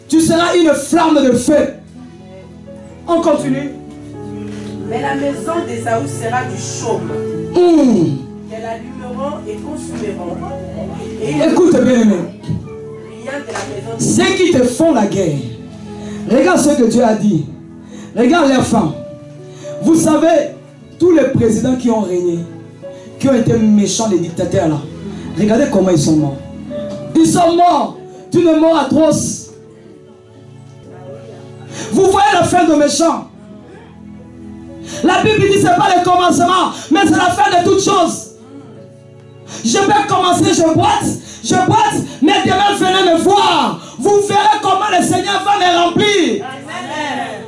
tu seras une flamme de feu. On continue. Mais la maison d'Ésaü sera du chaume. Qu'elles allumeront et consumeront. Écoute bien, aimé. Rien que la maison de... Ceux qui te font la guerre, regarde ce que Dieu a dit. Regarde leurs femmes. Vous savez, tous les présidents qui ont régné, qui ont été méchants, les dictateurs là, regardez comment ils sont morts. Ils sont morts d'une mort atroce. Vous voyez la fin de méchants. La Bible dit que ce n'est pas le commencement, mais c'est la fin de toutes choses. Je vais commencer, je boite, mais demain venez me voir. Vous verrez comment le Seigneur va me remplir. Amen.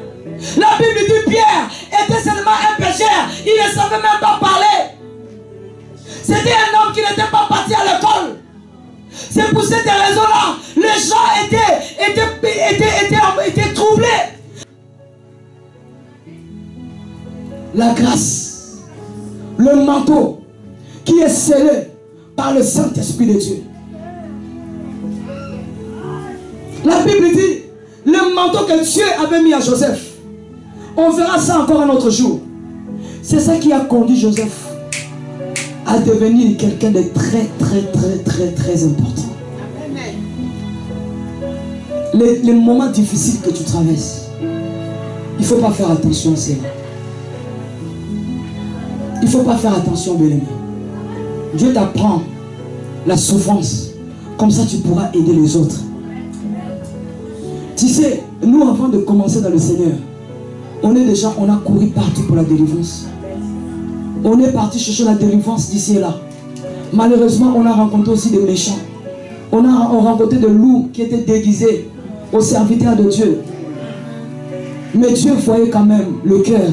La Bible dit Pierre était seulement un pécheur, il ne savait même pas parler. C'était un homme qui n'était pas parti à l'école. C'est pour cette raison-là, les gens étaient troublés. La grâce, le manteau qui est scellé par le Saint-Esprit de Dieu. La Bible dit, le manteau que Dieu avait mis à Joseph, on verra ça encore un autre jour. C'est ça qui a conduit Joseph à devenir quelqu'un de très important. Les moments difficiles que tu traverses, il ne faut pas faire attention à cela. Il ne faut pas faire attention, bien-aimé. Dieu t'apprend la souffrance. Comme ça, tu pourras aider les autres. Tu sais, nous, avant de commencer dans le Seigneur, on a couru partout pour la délivrance. On est parti chercher la délivrance d'ici et là. Malheureusement, on a rencontré aussi des méchants. On a rencontré des loups qui étaient déguisés aux serviteurs de Dieu. Mais Dieu voyait quand même le cœur.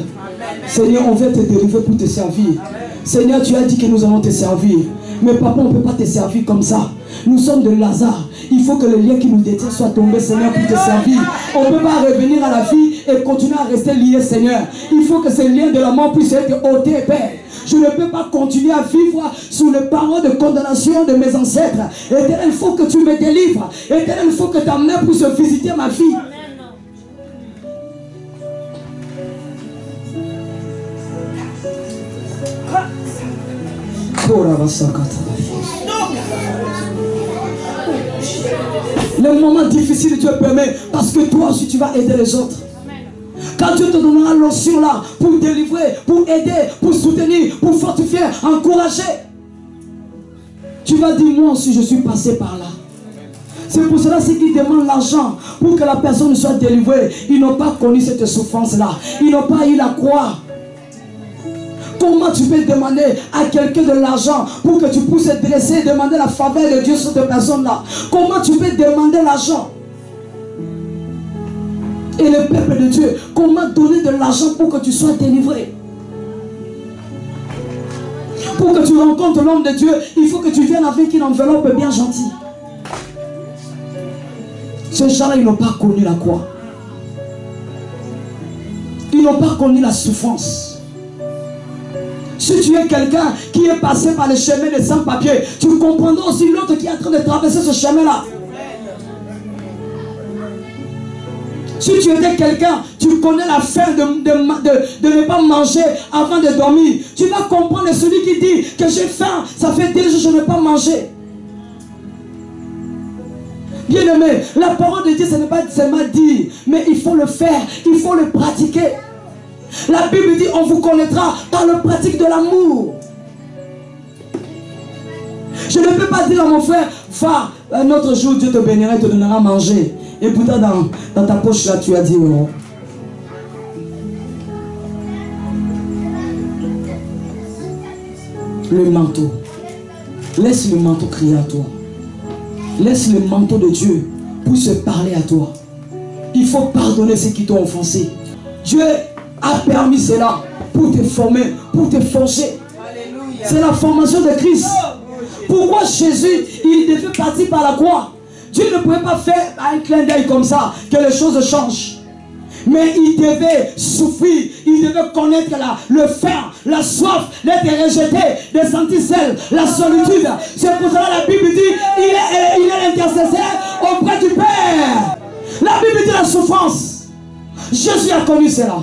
Seigneur, on veut te délivrer pour te servir. Seigneur, tu as dit que nous allons te servir. Mais papa, on ne peut pas te servir comme ça. Nous sommes de Lazare. Il faut que le lien qui nous détient soit tombé, Seigneur, pour te servir. On ne peut pas revenir à la vie et continuer à rester lié, Seigneur. Il faut que ce lien de la mort puisse être ôté, Père. Je ne peux pas continuer à vivre sous les paroles de condamnation de mes ancêtres. Éternel, il faut que tu me délivres. Éternel, il faut que ta main puisse visiter ma vie. Le moment difficile, Dieu permet parce que toi aussi tu vas aider les autres. Quand Dieu te donnera l'onction là pour délivrer, pour aider, pour soutenir, pour fortifier, encourager, tu vas dire moi aussi je suis passé par là. C'est pour cela qu'ils demandent l'argent pour que la personne soit délivrée. Ils n'ont pas connu cette souffrance là. Ils n'ont pas eu la croix. Comment tu peux demander à quelqu'un de l'argent pour que tu puisses te dresser et demander la faveur de Dieu sur cette personne-là? Comment tu peux demander l'argent? Et le peuple de Dieu, comment donner de l'argent pour que tu sois délivré? Pour que tu rencontres l'homme de Dieu, il faut que tu viennes avec une enveloppe bien gentille. Ces gens-là, ils n'ont pas connu la croix. Ils n'ont pas connu la souffrance. Si tu es quelqu'un qui est passé par le chemin des sans-papiers, tu comprendras aussi l'autre qui est en train de traverser ce chemin-là. Si tu étais quelqu'un, tu connais la faim de ne pas manger avant de dormir. Tu vas comprendre celui qui dit que j'ai faim, ça fait 2 jours que je n'ai pas mangé. Bien aimé, la parole de Dieu, ce n'est pas seulement dire, mais il faut le faire, il faut le pratiquer. La Bible dit, on vous connaîtra par la pratique de l'amour. Je ne peux pas dire à mon frère, va, un autre jour Dieu te bénira et te donnera à manger. Et pourtant dans ta poche là, tu as 10 €. Le manteau. Laisse le manteau crier à toi. Laisse le manteau de Dieu pour se parler à toi. Il faut pardonner ceux qui t'ont offensé. Dieu a permis cela pour te former, pour te forger. C'est la formation de Christ. Pourquoi Jésus, il devait partir par la croix? Dieu ne pouvait pas faire un clin d'œil comme ça, que les choses changent. Mais il devait souffrir, il devait connaître le faim, la soif, d'être rejeté, de sentir seul, la solitude. C'est pour cela que la Bible dit, il est l'intercesseur auprès du Père. La Bible dit la souffrance. Jésus a connu cela.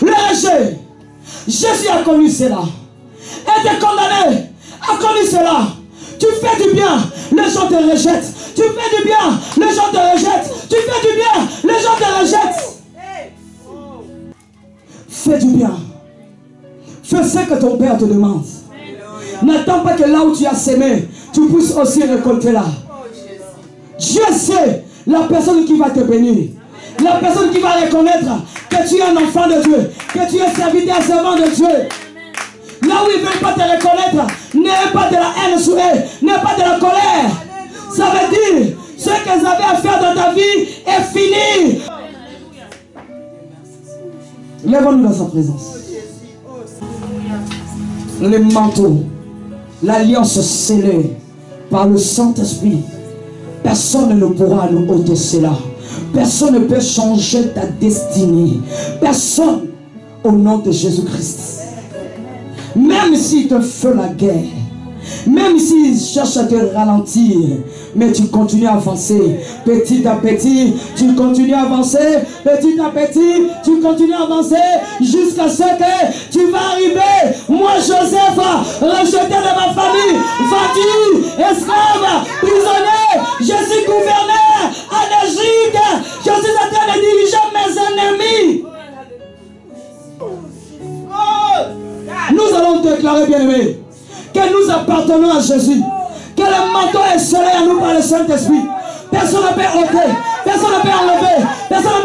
Le rejet, Jésus a connu cela. Être condamné, a connu cela. Tu fais du bien, les gens te rejettent. Tu fais du bien, les gens te rejettent. Tu fais du bien, les gens te rejettent. Fais du bien. Fais ce que ton Père te demande. N'attends pas que là où tu as sémé, tu puisses aussi récolter là. Dieu sait la personne qui va te bénir. La personne qui va reconnaître que tu es un enfant de Dieu, que tu es serviteur, servant de Dieu. Là où ils ne veulent pas te reconnaître, n'aie pas de la haine sur eux, n'aie pas de la colère. Ça veut dire, ce qu'ils avaient à faire dans ta vie est fini. Lève-nous dans sa présence. Le manteau, l'alliance scellée par le Saint-Esprit. Personne ne pourra nous ôter cela. Personne ne peut changer ta destinée. Personne au nom de Jésus-Christ. Même s'il te fait la guerre, même s'il cherche à te ralentir, mais tu continues à avancer. Petit à petit, tu continues à avancer. Petit à petit, tu continues à avancer jusqu'à ce que tu vas arriver. Moi, Joseph, rejeté de ma famille, vendu, esclave, prisonnier, je suis gouverneur en Égypte. Je suis en train de diriger mes ennemis. Nous allons déclarer, bien-aimés, que nous appartenons à Jésus. Que le manteau est scellé à nous par le Saint-Esprit. Personne ne peut ôter, personne ne peut enlever, personne ne